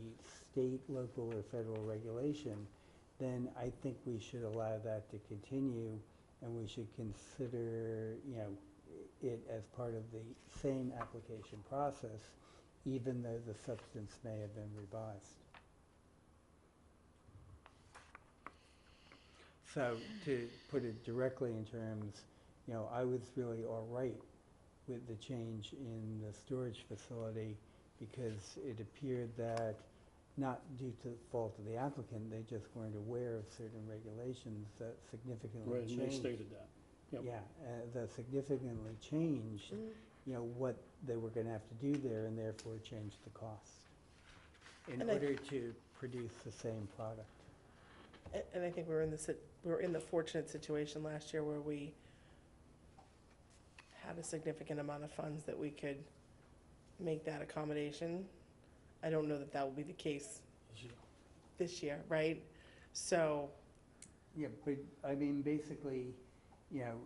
state, local, or federal regulation. Then I think we should allow that to continue, and we should consider, you know, it as part of the same application process, even though the substance may have been revised. So to put it directly in terms, you know, I was really all right with the change in the storage facility because it appeared that, not due to the fault of the applicant, they just weren't aware of certain regulations that significantly Right, and they changed. stated that. Yep. Yeah, that significantly changed, you know, what they were gonna have to do there, and therefore changed the cost in And I- order to produce the same product. And I think we were in the fortunate situation last year where we had a significant amount of funds that we could make that accommodation. I don't know that that will be the case this year, right? So, Yeah, but, I mean, basically, you know,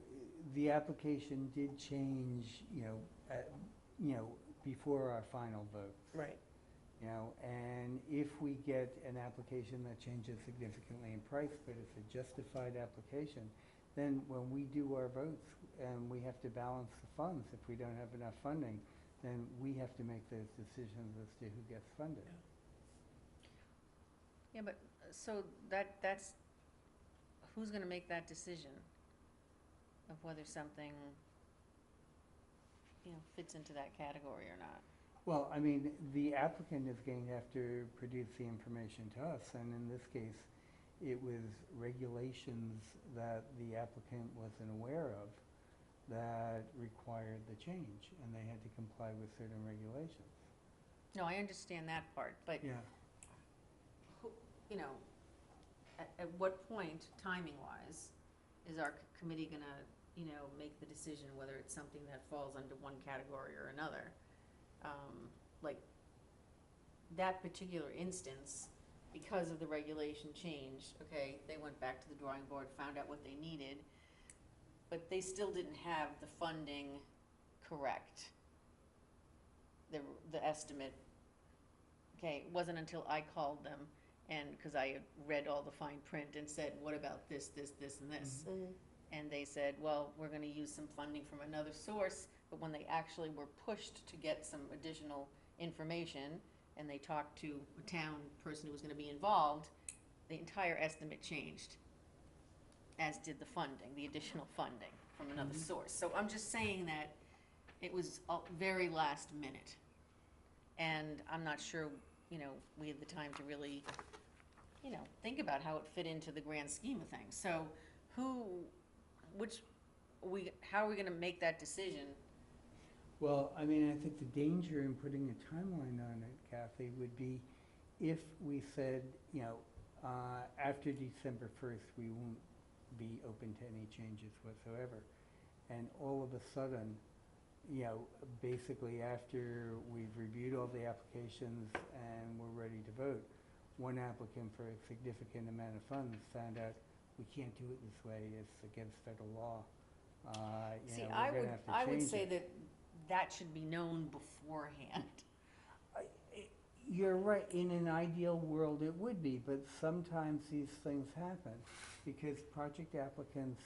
the application did change, you know, before our final vote. right, You know, and if we get an application that changes significantly in price, but it's a justified application, then when we do our votes and we have to balance the funds, if we don't have enough funding, then we have to make those decisions as to who gets funded. Yeah, but, so that's, who's gonna make that decision of whether something, you know, fits into that category or not? Well, I mean, the applicant is going to have to produce the information to us, and in this case, it was regulations that the applicant wasn't aware of that required the change, and they had to comply with certain regulations. No, I understand that part, but, Yeah. you know, at what point, timing-wise, is our committee gonna, you know, make the decision whether it's something that falls under one category or another? Like, that particular instance, because of the regulation change, okay, they went back to the drawing board, found out what they needed, but they still didn't have the funding correct. The estimate, okay, it wasn't until I called them, and, because I had read all the fine print and said, what about this, this, this, and this? And they said, well, we're gonna use some funding from another source, but when they actually were pushed to get some additional information, and they talked to a town person who was gonna be involved, the entire estimate changed, as did the funding, the additional funding from another source. So I'm just saying that it was very last minute, and I'm not sure, you know, we had the time to really, you know, think about how it fit into the grand scheme of things. So how are we gonna make that decision? Well, I mean, I think the danger in putting a timeline on it, Kathy, would be if we said, you know, after December 1st, we won't be open to any changes whatsoever. And all of a sudden, you know, basically after we've reviewed all the applications and we're ready to vote, one applicant for a significant amount of funds found out we can't do it this way, it's against federal law. You See, know, I we're gonna have to would change say it. that should be known beforehand. You're right, in an ideal world it would be, but sometimes these things happen because project applicants,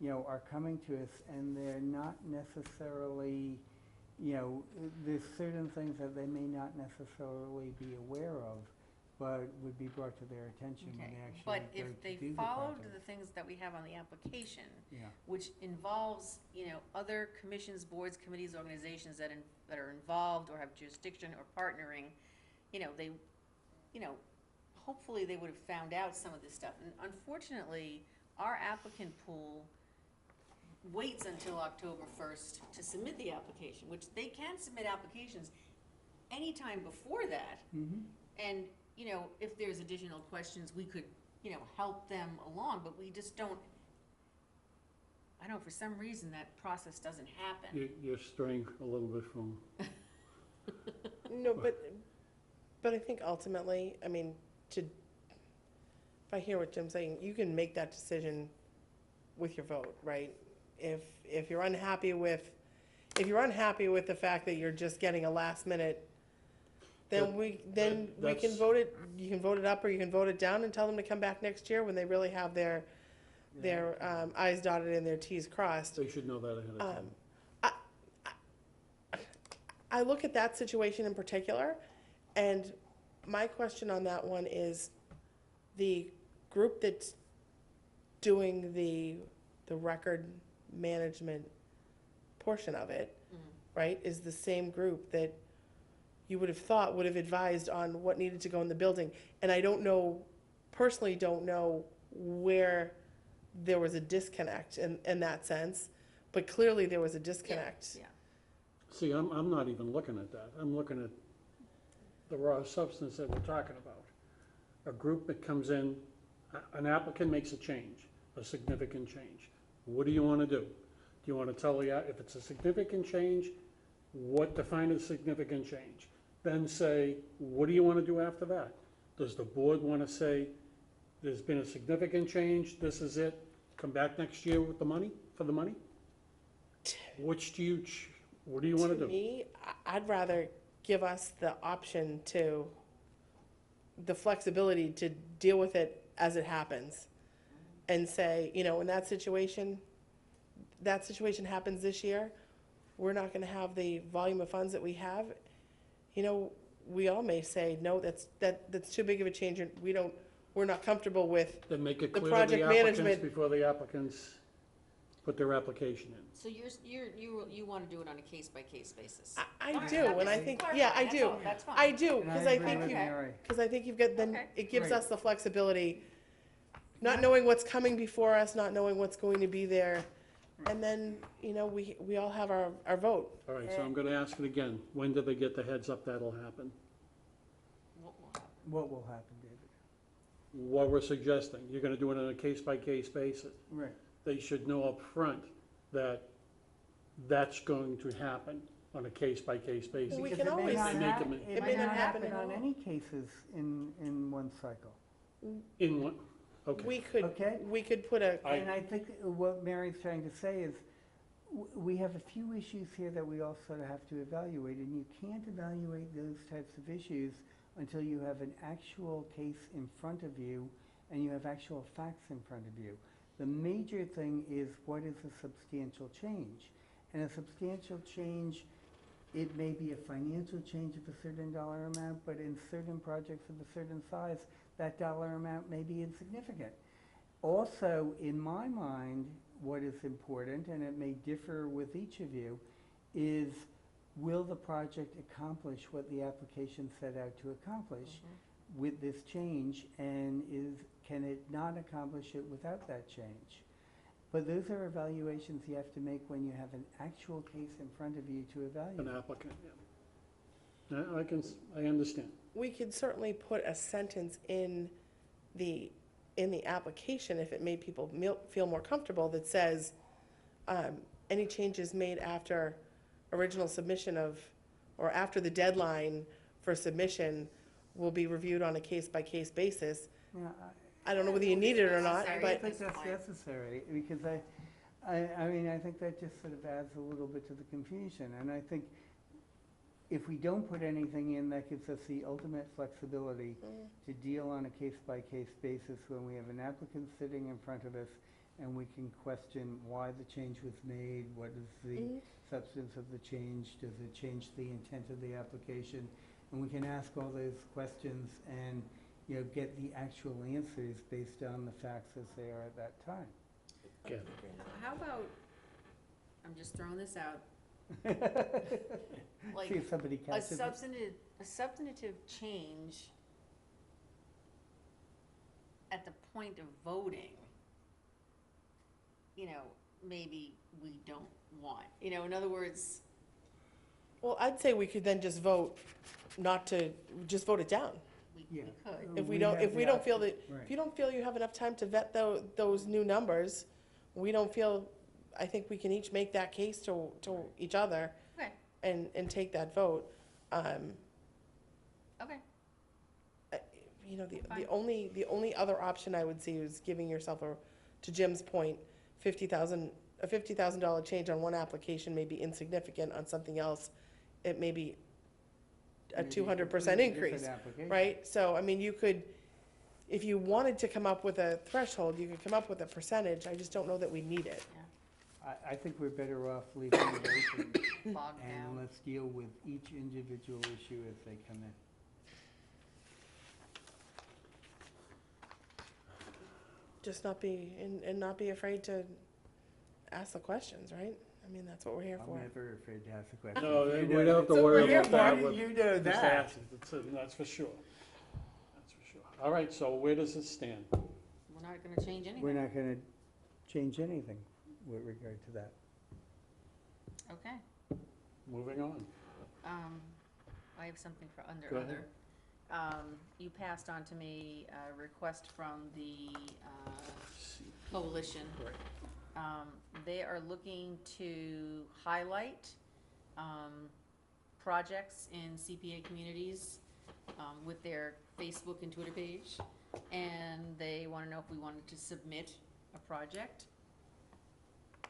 you know, are coming to us and they're not necessarily, you know, there's certain things that they may not necessarily be aware of, but would be brought to their attention when Okay, they actually but go if to they do the followed project. the things that we have on the application, Yeah, which involves, you know, other commissions, boards, committees, organizations that are involved or have jurisdiction or partnering, you know, they, you know, hopefully they would have found out some of this stuff. And unfortunately, our applicant pool waits until October 1st to submit the application, which they can submit applications anytime before that. mm-hmm. And, you know, if there's additional questions, we could, you know, help them along, but we just don't, I don't know, for some reason, that process doesn't happen. You're straying a little bit from, no, but But I think ultimately, I mean, if I hear what Jim's saying, you can make that decision with your vote, right? If you're unhappy with, the fact that you're just getting a last minute, then we can that's- vote it, you can vote it up or you can vote it down and tell them to come back next year when they really have their i's dotted and their t's crossed. They should know that ahead of time. I look at that situation in particular, and my question on that one is, the group that's doing the record management portion of it, right, is the same group that you would have thought would have advised on what needed to go in the building. And I personally don't know where there was a disconnect in that sense, but clearly there was a disconnect. Yeah. See, I'm not even looking at that. I'm looking at the raw substance that we're talking about. A group that comes in, an applicant makes a change, a significant change. What do you want to do? Do you want to tell the, if it's a significant change, what define as significant change? Then say, what do you want to do after that? Does the board want to say, there's been a significant change, this is it, come back next year with the money, for the money? What do you want to do? To me, I'd rather give us the option the flexibility to deal with it as it happens. And say, in that situation happens this year, we're not gonna have the volume of funds that we have. We all may say, no, that's too big of a change, and we're not comfortable with, Then make it the clear to project the applicants management- before the applicants put their application in. So you want to do it on a case-by-case basis? I Alright, do, I'm and I just think, clarifying, yeah, I that's do. all, that's fine. I do, And because I I agree think with you, Mary. because I think you've got, then Okay. it gives Right. us the flexibility, not knowing what's coming before us, not knowing what's going to be there, and then, we all have our vote. All right, so I'm gonna ask it again. When do they get the heads up that'll happen? What will happen? What will happen, David? What we're suggesting, you're gonna do it on a case-by-case basis. Right. They should know up front that that's going to happen on a case-by-case basis. We Because can it may always- not They make hap- them- It It may may not not happen happen at on all. any cases in one cycle. In one, okay. Okay. We could put a, And I think what Mary's trying to say is, we have a few issues here that we all sort of have to evaluate, and you can't evaluate those types of issues until you have an actual case in front of you and you have actual facts in front of you. The major thing is, what is a substantial change? And a substantial change, it may be a financial change of a certain dollar amount, but in certain projects of a certain size, that dollar amount may be insignificant. Also, in my mind, what is important, and it may differ with each of you, is will the project accomplish what the application set out to accomplish with this change, and can it not accomplish it without that change? But those are evaluations you have to make when you have an actual case in front of you to An evaluate. applicant, yeah. I understand. we could certainly put a sentence in the application, if it made people feel more comfortable, that says, any changes made after original submission or after the deadline for submission will be reviewed on a case-by-case basis. Yeah, I don't know whether you need it or not, Necessary. I but don't think that's necessary, because I mean, I think that just sort of adds a little bit to the confusion, and I think if we don't put anything in, that gives us the ultimate flexibility to deal on a case-by-case basis when we have an applicant sitting in front of us, and we can question why the change was made, what is the substance of the change, does it change the intent of the application? And we can ask all those questions and, get the actual answers based on the facts as they are at that time. Okay. How about, I'm just throwing this out, See if somebody a catches it. substantive change at the point of voting, maybe we don't want. In other words, well, I'd say we could then just vote just vote it down. we Yeah. could. If we We don't, have if the we don't option, feel that, right. if you don't feel you have enough time to vet those new numbers, I think we can each make that case to each other Okay, and take that vote. okay. you know, the Fine. the only other option I would see is giving yourself to Jim's point, a $50,000 change on one application may be insignificant, on something else, it may be a Maybe 200% completely increase, different application. right? So, I mean, you could, if you wanted to come up with a threshold, you could come up with a percentage, I just don't know that we need it. I think we're better off leaving it open, Bogged and down. let's deal with each individual issue as they come in. Just not be, and not be afraid to ask the questions, right? I mean, that's what we're here I'm for. never afraid to ask a question. No, You we know don't have to that. worry here about that for. with You know Mr. that. Ashe. That's for sure. That's for sure. All right, so where does it stand? We're not gonna change anything. We're not gonna change anything with regard to that. Okay. Moving on. I have something for under Go ahead. other. You passed on to me a request from the coalition. Right. They are looking to highlight projects in CPA communities with their Facebook and Twitter page. And they want to know if we wanted to submit a project,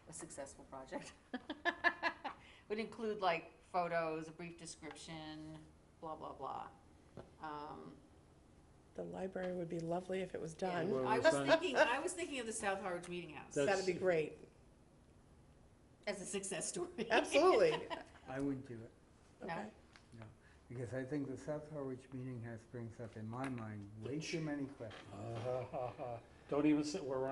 a successful project. Would include like photos, a brief description, blah, blah, blah. The library would be lovely if it was Yeah, done. Well, I was it's done. I was thinking of the South Harwich Meeting House That's- That'd be great. as a success story. Absolutely. I wouldn't do it, No? Okay. no, because I think the South Harwich Meeting House brings up, in my mind, way too many questions, Don't even sit where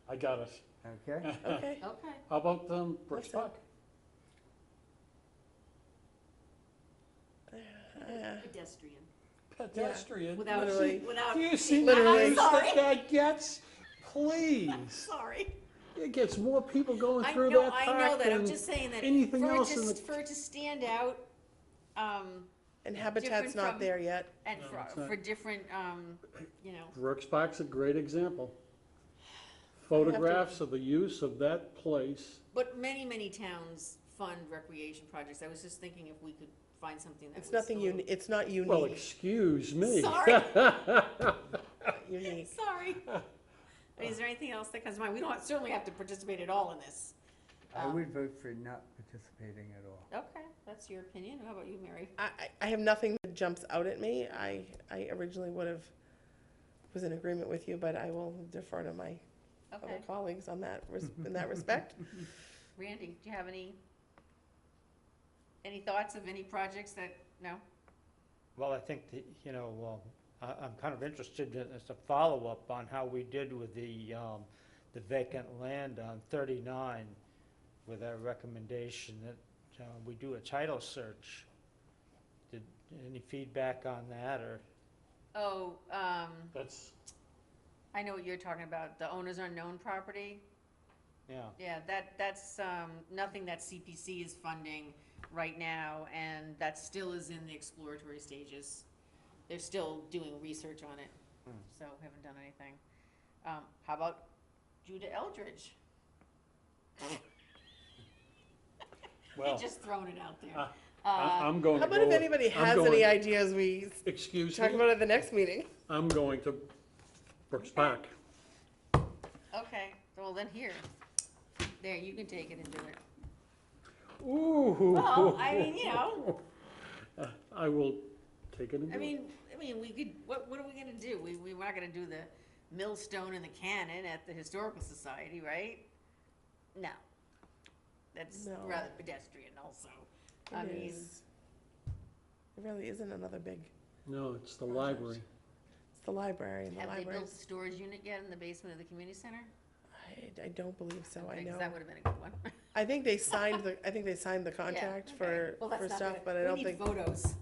I got us. okay? Okay. Okay. How about Brooks Listen. Park? Pedestrian. Pedestrian? Without, Literally. without. Do you see Literally. the I'm noise that gets? Please. Sorry. It gets more people going I through know, that I park know that, I'm than just saying that anything for it else in to, the. for it to stand out, And Habitat's Different not from- there yet. and No, it's not. for different, you know, Brooks Park's a great example. Photographs of the use of that place. but many, many towns fund recreation projects. I was just thinking if we could find something that was. It's nothing a little- it's not Well, unique, excuse me. Sorry. unique. Sorry. I mean, is there anything else that comes to mind? We don't certainly have to participate at all in this. I would vote for not participating at all. Okay, that's your opinion. How about you, Mary? I have nothing that jumps out at me. I originally was in agreement with you, but I will defer to my other Okay. colleagues on that, in that respect. Randy, do you have any thoughts of any projects that, no? Well, I think that, you know, I'm kind of interested in, as a follow-up on how we did with the vacant land on 39, with our recommendation that we do a title search. Did any feedback on that, or? Oh, That's, I know what you're talking about, the owner's unknown property. Yeah, Yeah, that's nothing that CPC is funding right now, and that still is in the exploratory stages. They're still doing research on it, so haven't done anything. How about Judah Eldridge? well, Just throwing it out there. I'm going How to about if go, anybody I'm has going- any ideas, we excuse talk me, about it at the next meeting? I'm going to Brooks Park. Okay, well then here, there, you can take it and do it. Ooh. Well, I mean, you know, I will take it and do I it. mean, we could, what are we gonna do? We're not gonna do the millstone and the cannon at the Historical Society, right? No. That's No. rather pedestrian also. I It mean, is. There really isn't another big, No, it's the library. it's the library, and the have they library, built a storage unit yet in the basement of the community center? I don't believe so, I Okay, 'cause know. that would've been a good one. I think they signed the contract Yeah, for, okay. Well, that's for not stuff, good. but I don't We think, need photos.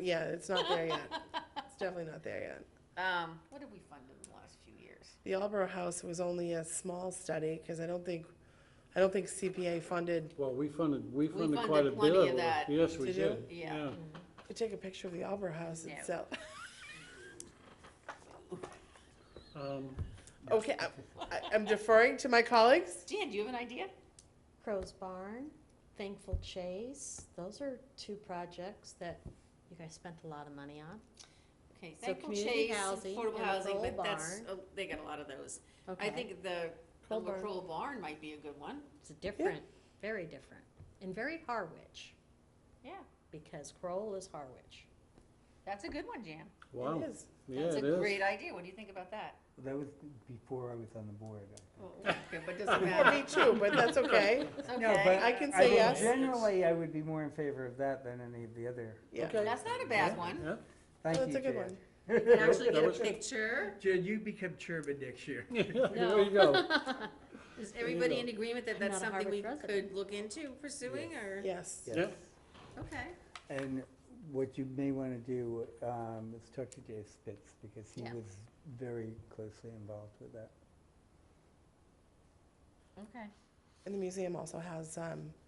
yeah, it's not there yet. It's definitely not there yet. What have we funded in the last few years? The Aldborough House was only a small study, because I don't think CPA funded, Well, we funded funded quite a bit plenty of of it. that. Yes, we Did you? did. Yeah. to take a picture of the Aldborough House No. itself. Yeah. Okay, I'm deferring to my colleagues. Jan, do you have an idea? Crow's Barn, Thankful Chase, those are two projects that you guys spent a lot of money on. Okay, So Thankful community Chase, housing affordable and the housing, Kroll but that's, Barn. they got a lot of those. Okay. I think the Kroll Barn. Kroll Barn might be a good one. It's different, very different, and very Harwich, Yeah, because Kroll is Harwich. that's a good one, Jan. Wow. It is. Yeah, That's it a is. great idea. What do you think about that? That was before I was on the board. Okay, but doesn't Me matter. too, but that's okay. It's No, okay. but I can I say think yes. generally I would be more in favor of that than any of the other. Yeah. Okay. That's not a bad one. Yeah, Thank That's you, a good Jan. one. You can actually That get a was good. picture. Jan, you become chairman next year. there you go. Is everybody go. in agreement that I'm that's not a something we Harvard could resident. look into pursuing, or? Yes. Yes. Yeah. Okay. And what you may want to do is talk to Dave Spitz, because he Yeah. was very closely involved with that. Okay. And the museum also has,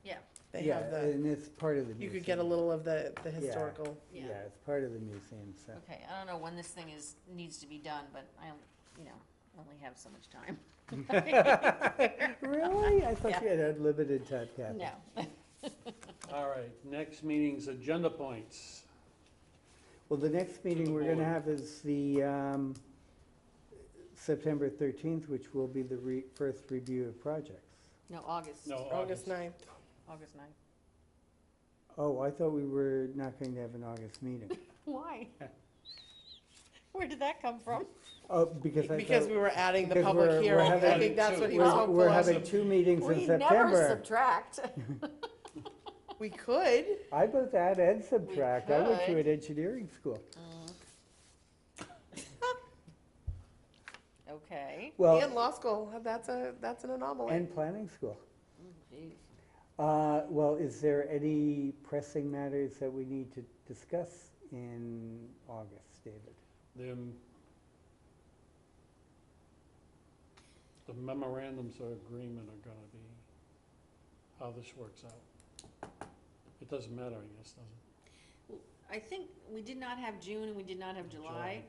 Yeah. they Yeah, have the, and it's part of the you museum. could get a little of the historical. Yeah. Yeah, it's part of the museum, so. Okay, I don't know when this thing needs to be done, but I, only have so much time. Really? I thought Yeah. you had unlimited time, Kathy. No. All right, next meeting's agenda points. Well, the next meeting the we're gonna board. have is the September 13th, which will be the first review of projects. No, August. No, August 9th. August 9th. Oh, I thought we were not going to have an August meeting. Why? Where did that come from? Oh, because I Because thought we were adding the because public we're hearing. I having think that's two. what he was we're, hopeful we're of. having 2 meetings in We never September. subtract. We could. I both add and subtract. I went to could. an engineering school. Okay. Well, And law school, that's an anomaly. and planning school. Geez. Well, is there any pressing matters that we need to discuss in August, David? The memorandums of agreement are gonna be how this works out. It doesn't matter, I guess, does it? I think we did not have June and we did not have July,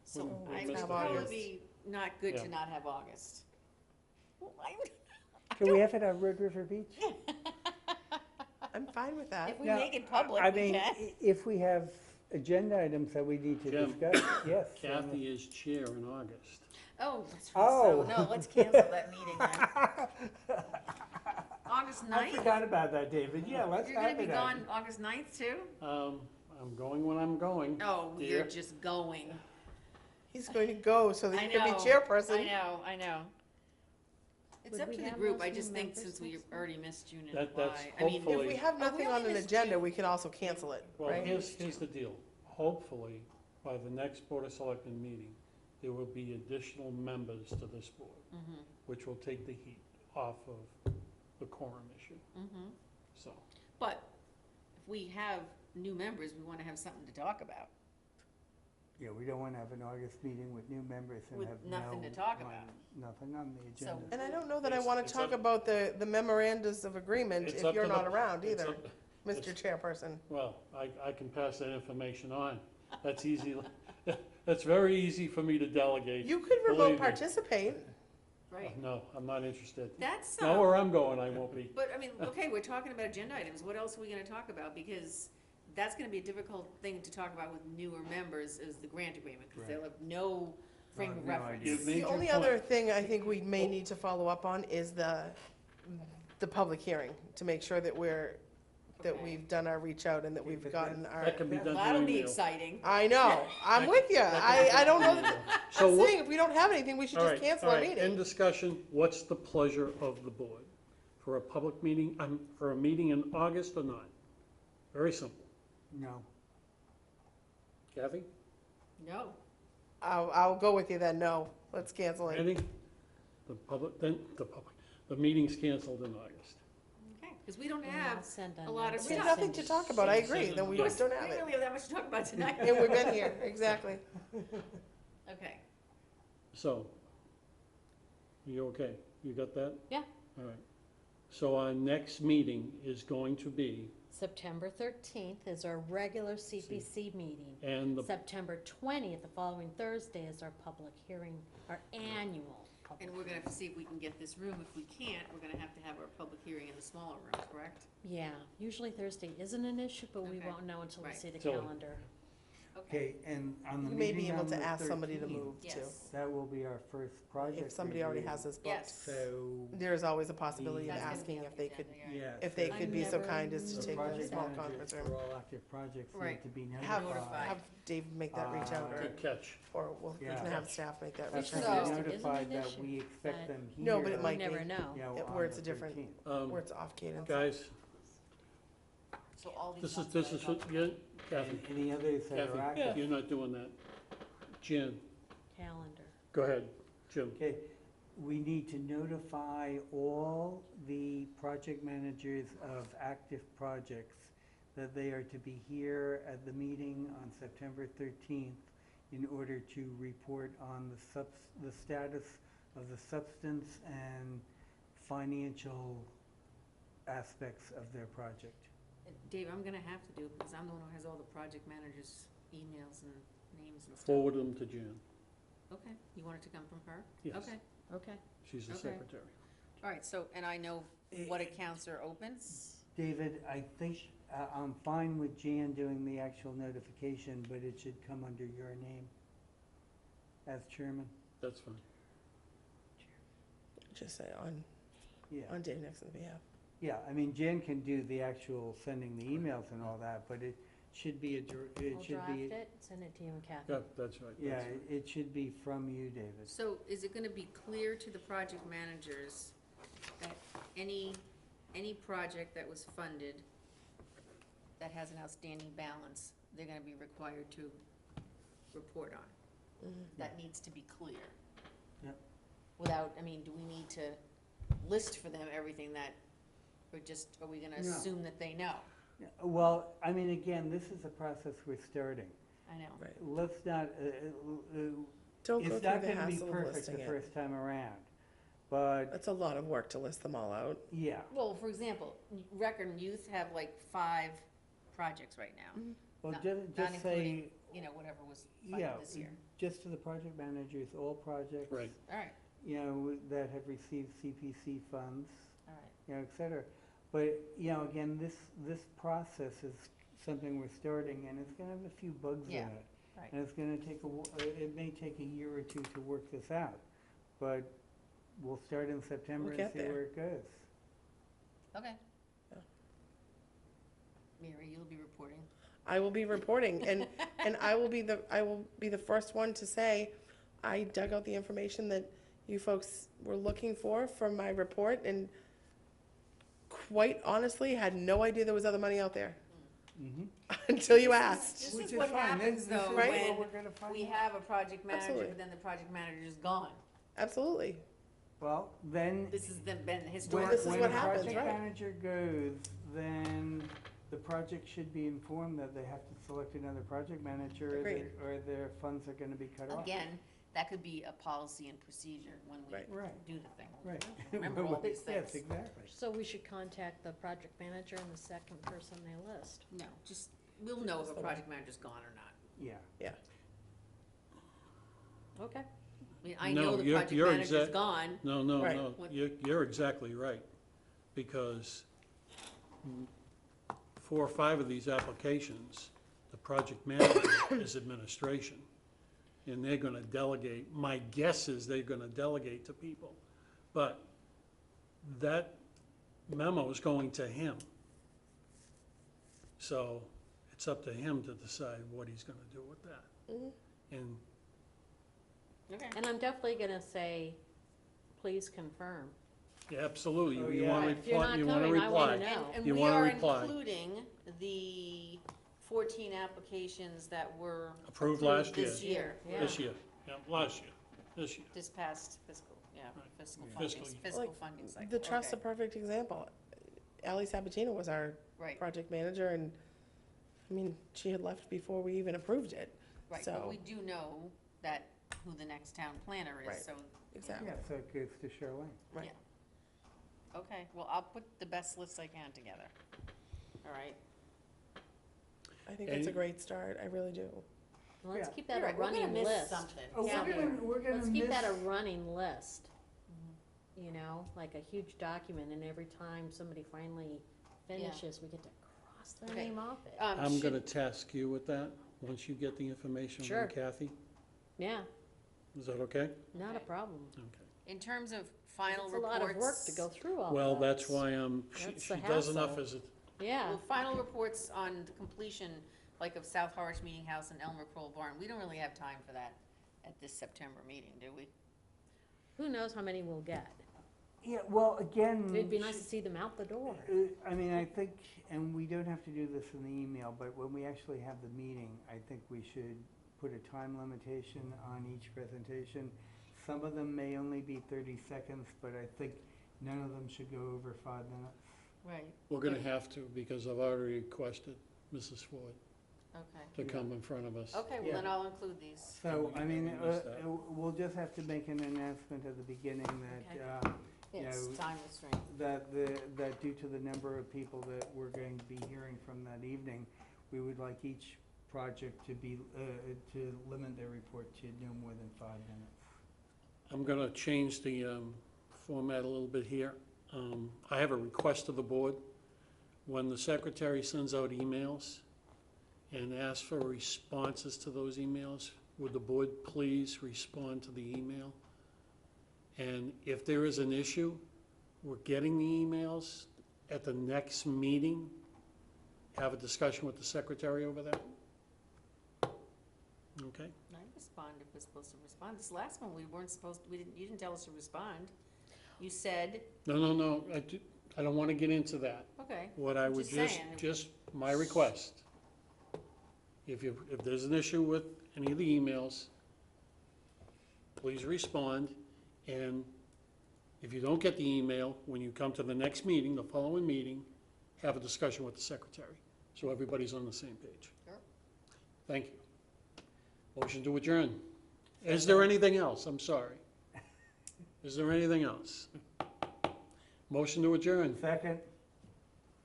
so We I missed would the probably August. be not good Yeah. to not have August. Well, I would, Can we have it on Red River Beach? I'm fine with that. if we Yeah, make it public, I we mean, can. if we have agenda items that we need to Jim, discuss, yes. Kathy is chair in August. Oh, that's right, Oh. so, no, let's cancel that meeting then. August I 9th? forgot about that, David. Yeah, let's You're have gonna be it gone August 9th too? I'm going when I'm going. Oh, you're Dear. just going. He's going to go so that I you can be know, chairperson. I know. It's Would up we to the have group, those I new just think members since we next month? already missed June and That's July, I mean, hopefully- If we have nothing we on only an missed agenda, June. we can also cancel it, Well, right? here's the deal. Hopefully, by the next Board of Selectmen meeting, there will be additional members to this board, Mhm, which will take the heat off of the quorum issue, mhm. so. But if we have new members, we wanna have something to talk about. Yeah, we don't want to have an August meeting with new members and With have nothing to no talk on- about. Nothing on the So- agenda. And I don't know that I It's- want it's to talk up- about the memorandums of agreement It's if up you're to not the- around it's either, up- Mr. Chairperson. Well, I can pass that information on. That's easy. That's very easy for me to delegate. You could remote Believe me. participate. Right. No, I'm not interested. That's, Know where I'm going, I won't be. but I mean, okay, we're talking about agenda items, what else are we gonna talk about? Because that's gonna be a difficult thing to talk about with newer members, is the grant agreement, cause they'll have no frame of No reference. idea. You've made The your only point. other thing I think we may need to follow up on is the public hearing, to make sure that that Okay. we've done our reach out and that we've gotten our. That can be done That'll through be email. exciting. I know, I'm with you. I don't know, So I'm what, saying if we don't have anything, we should all just right, cancel all our right, in meeting. discussion, what's the pleasure of the board? For a public meeting, for a meeting in August or not? Very simple. No. Kathy? No. I'll go with you then, no, let's cancel it. Randy? The meeting's canceled in August. Okay, cause we don't And have, I'll send a lot of We have stuff. nothing to talk about, I agree, then we Yeah. just don't we have don't it. really have that much to talk about tonight. And we've been here, exactly. Okay, So, you okay? You got that? Yeah. All right. So our next meeting is going to be, September 13th is our regular CPC meeting. and the, September 20th, the following Thursday, is our public hearing, our annual public. and we're gonna have to see if we can get this room, if we can't, we're gonna have to have our public hearing in the smaller room, correct? Yeah, usually Thursday isn't an issue, but we Okay. won't know until we Right. see the Till- calendar. Okay, and on the You may be meeting able on to the ask somebody to 13th, move too. Yes. that will be our first project If somebody already review. has this booked. Yes. So, There's always a possibility of That's gonna be asking on if the they could, agenda, yeah. yeah. if they so could be so never kind as to the take the project small managers conference room. for all active projects need Right. to be Have, notified. have Dave make that reach out, or, Good catch. we Yeah. can have staff make that Have reach to be out. So- notified Isn't it that issue? we expect But- them here. No, but it We might never be. know. you know, It- on where it's the a different- 13th. Where it's off cadence. Guys, So all these this is, ones this that I is, talked yeah, about. Kathy, And any others that are Kathy, active. you're not doing that. Jen, Calendar. go ahead, Jim. Okay, we need to notify all the project managers of active projects that they are to be here at the meeting on September 13th in order to report on the status of the substance and financial aspects of their project. Dave, I'm gonna have to do it because I'm the one who has all the project managers' emails and names and stuff. Forward them to Jen. Okay, you want it to come from her? Yes. Okay, Okay. She's the Okay. secretary. all right, so, and I know what accounts are open? David, I think I'm fine with Jan doing the actual notification, but it should come under your name as chairman. That's fine. Just say on Yeah. Dave Nixon's behalf. Yeah, I mean, Jen can do the actual sending the emails and all that, but it should be, it We'll should draft be, it, send it to you and Kathy. Yeah, that's right. yeah, that's right. it should be from you, David. So is it gonna be clear to the project managers that any project that was funded that has an outstanding balance, they're gonna be required to report on? That needs to be clear. Yep. Without, I mean, do we need to list for them everything that, or just, are we gonna No. assume that they know? Yeah, well, I mean, again, this is a process we're starting. I know. Right. Let's not, Don't go it's through not the gonna be hassle of perfect listing the it. first time around, but, That's a lot of work to list them all out. yeah. Well, for example, Rec and Youth have like 5 projects right now, Well, Not- just not say, you know, whatever was yeah, funded this year. just to the project managers, all projects. Right. All right, You know, that have received CPC funds, all right. you know, et cetera. But, you know, again, this process is something we're starting, and it's gonna have a few bugs in Yeah, it. right. And it's gonna take it may take a year or two to work this out, but we'll start in September We'll and get see there. where it goes. Okay. Yeah. Mary, you'll be reporting. I will be reporting, and I will be the first one to say, I dug out the information that you folks were looking for from my report, and quite honestly, had no idea there was other money out there Mm-hmm. until you asked. This Which is is what fine. happens This is though Right? what when we're gonna find we out. have a project manager, Absolutely. but then the project manager's gone. Absolutely. Well, then, This has been when, historic. This is when what a happens, project right. manager goes, then the project should be informed that they have to select another project manager, Agreed. or their funds are gonna be cut off. Again, that could be a policy and procedure when we Right. Right. do the thing. Right. Remember all these Yes, things. exactly. So we should contact the project manager and the second person they list. No, just, we'll know if a project manager's gone or not. Yeah. Okay. I mean, I No, know the you're- project you're manager's exact- gone. No, no, Right. no, What- you're exactly right, because 4 or 5 of these applications, the project manager is administration, and they're gonna delegate, my guess is they're gonna delegate to people, but that memo is going to him. So it's up to him to decide what he's gonna do with that. Mhm. And Okay. And I'm definitely gonna say, please confirm. yeah, absolutely, Oh, you yeah. wanna If you're reply, not you wanna coming, I wanna reply. know. And You we wanna are reply. including the 14 applications that were Approved last this year. Yeah. This year, yeah, last year, this year. This past fiscal, yeah, Right. fiscal Yeah. funding, Fiscal year. fiscal Like, funding cycle. The trust's a Okay. perfect example. Ally Sabatino was our Right, project manager, and, I mean, she had left before we even approved it. right, So- but we do know that who the next town planner Right. is, so, Exactly. Yeah, so it goes to Charlene. Right. okay, well, I'll put the best list I can together. All right, I think that's a And- great start, I really do. Let's Yeah. keep that You're a right, we're gonna running miss list. something. Oh, Yeah. we're gonna Let's keep that a miss- running list. You know, like a huge document, and every time somebody finally finishes, we get to cross their Okay. name off it. I'm should- gonna task you with that, once you get the information Sure. from Kathy? Yeah, Is that okay? not a Okay. problem. Okay. In terms of final It's a reports. lot of work to go through all Well, that. that's why That's she the does enough hassle. as it, Yeah, Well, final reports on the completion, like of South Harwich Meeting House and Elmer Kroll Barn, we don't really have time for that at this September meeting, do we? who knows how many we'll get? Yeah, well, again. It'd be nice to see them out the door. I mean, I think, and we don't have to do this in the email, but when we actually have the meeting, I think we should put a time limitation on each presentation. Some of them may only be 30 seconds, but I think none of them should go over 5 minutes. Right. we're gonna have to, because I've already requested Mrs. Ford Okay. to come in front of us. Okay, well Yeah. then I'll include these. So, I mean, we missed that. we'll just have to make an announcement at the beginning that, you Yes, know, time restraint. that due to the number of people that we're going to be hearing from that evening, we would like each project to be, to limit their report to no more than 5 minutes. I'm gonna change the format a little bit here. I have a request of the board. When the secretary sends out emails and asks for responses to those emails, would the board please respond to the email? And if there is an issue, we're getting the emails at the next meeting, have a discussion with the secretary over that. Okay? I respond if we're supposed to respond. This last one, we weren't supposed, you didn't tell us to respond. You said, No, I don't wanna get into that. okay, What I would Just saying. just my request, if there's an issue with any of the emails, please respond, and if you don't get the email, when you come to the next meeting, the following meeting, have a discussion with the secretary, so everybody's on the same page. Sure. Thank you. Motion to adjourn. Is there anything else? I'm sorry. Is there anything else? Motion to adjourn. Second?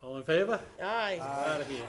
All in favor? Aye. Out of here.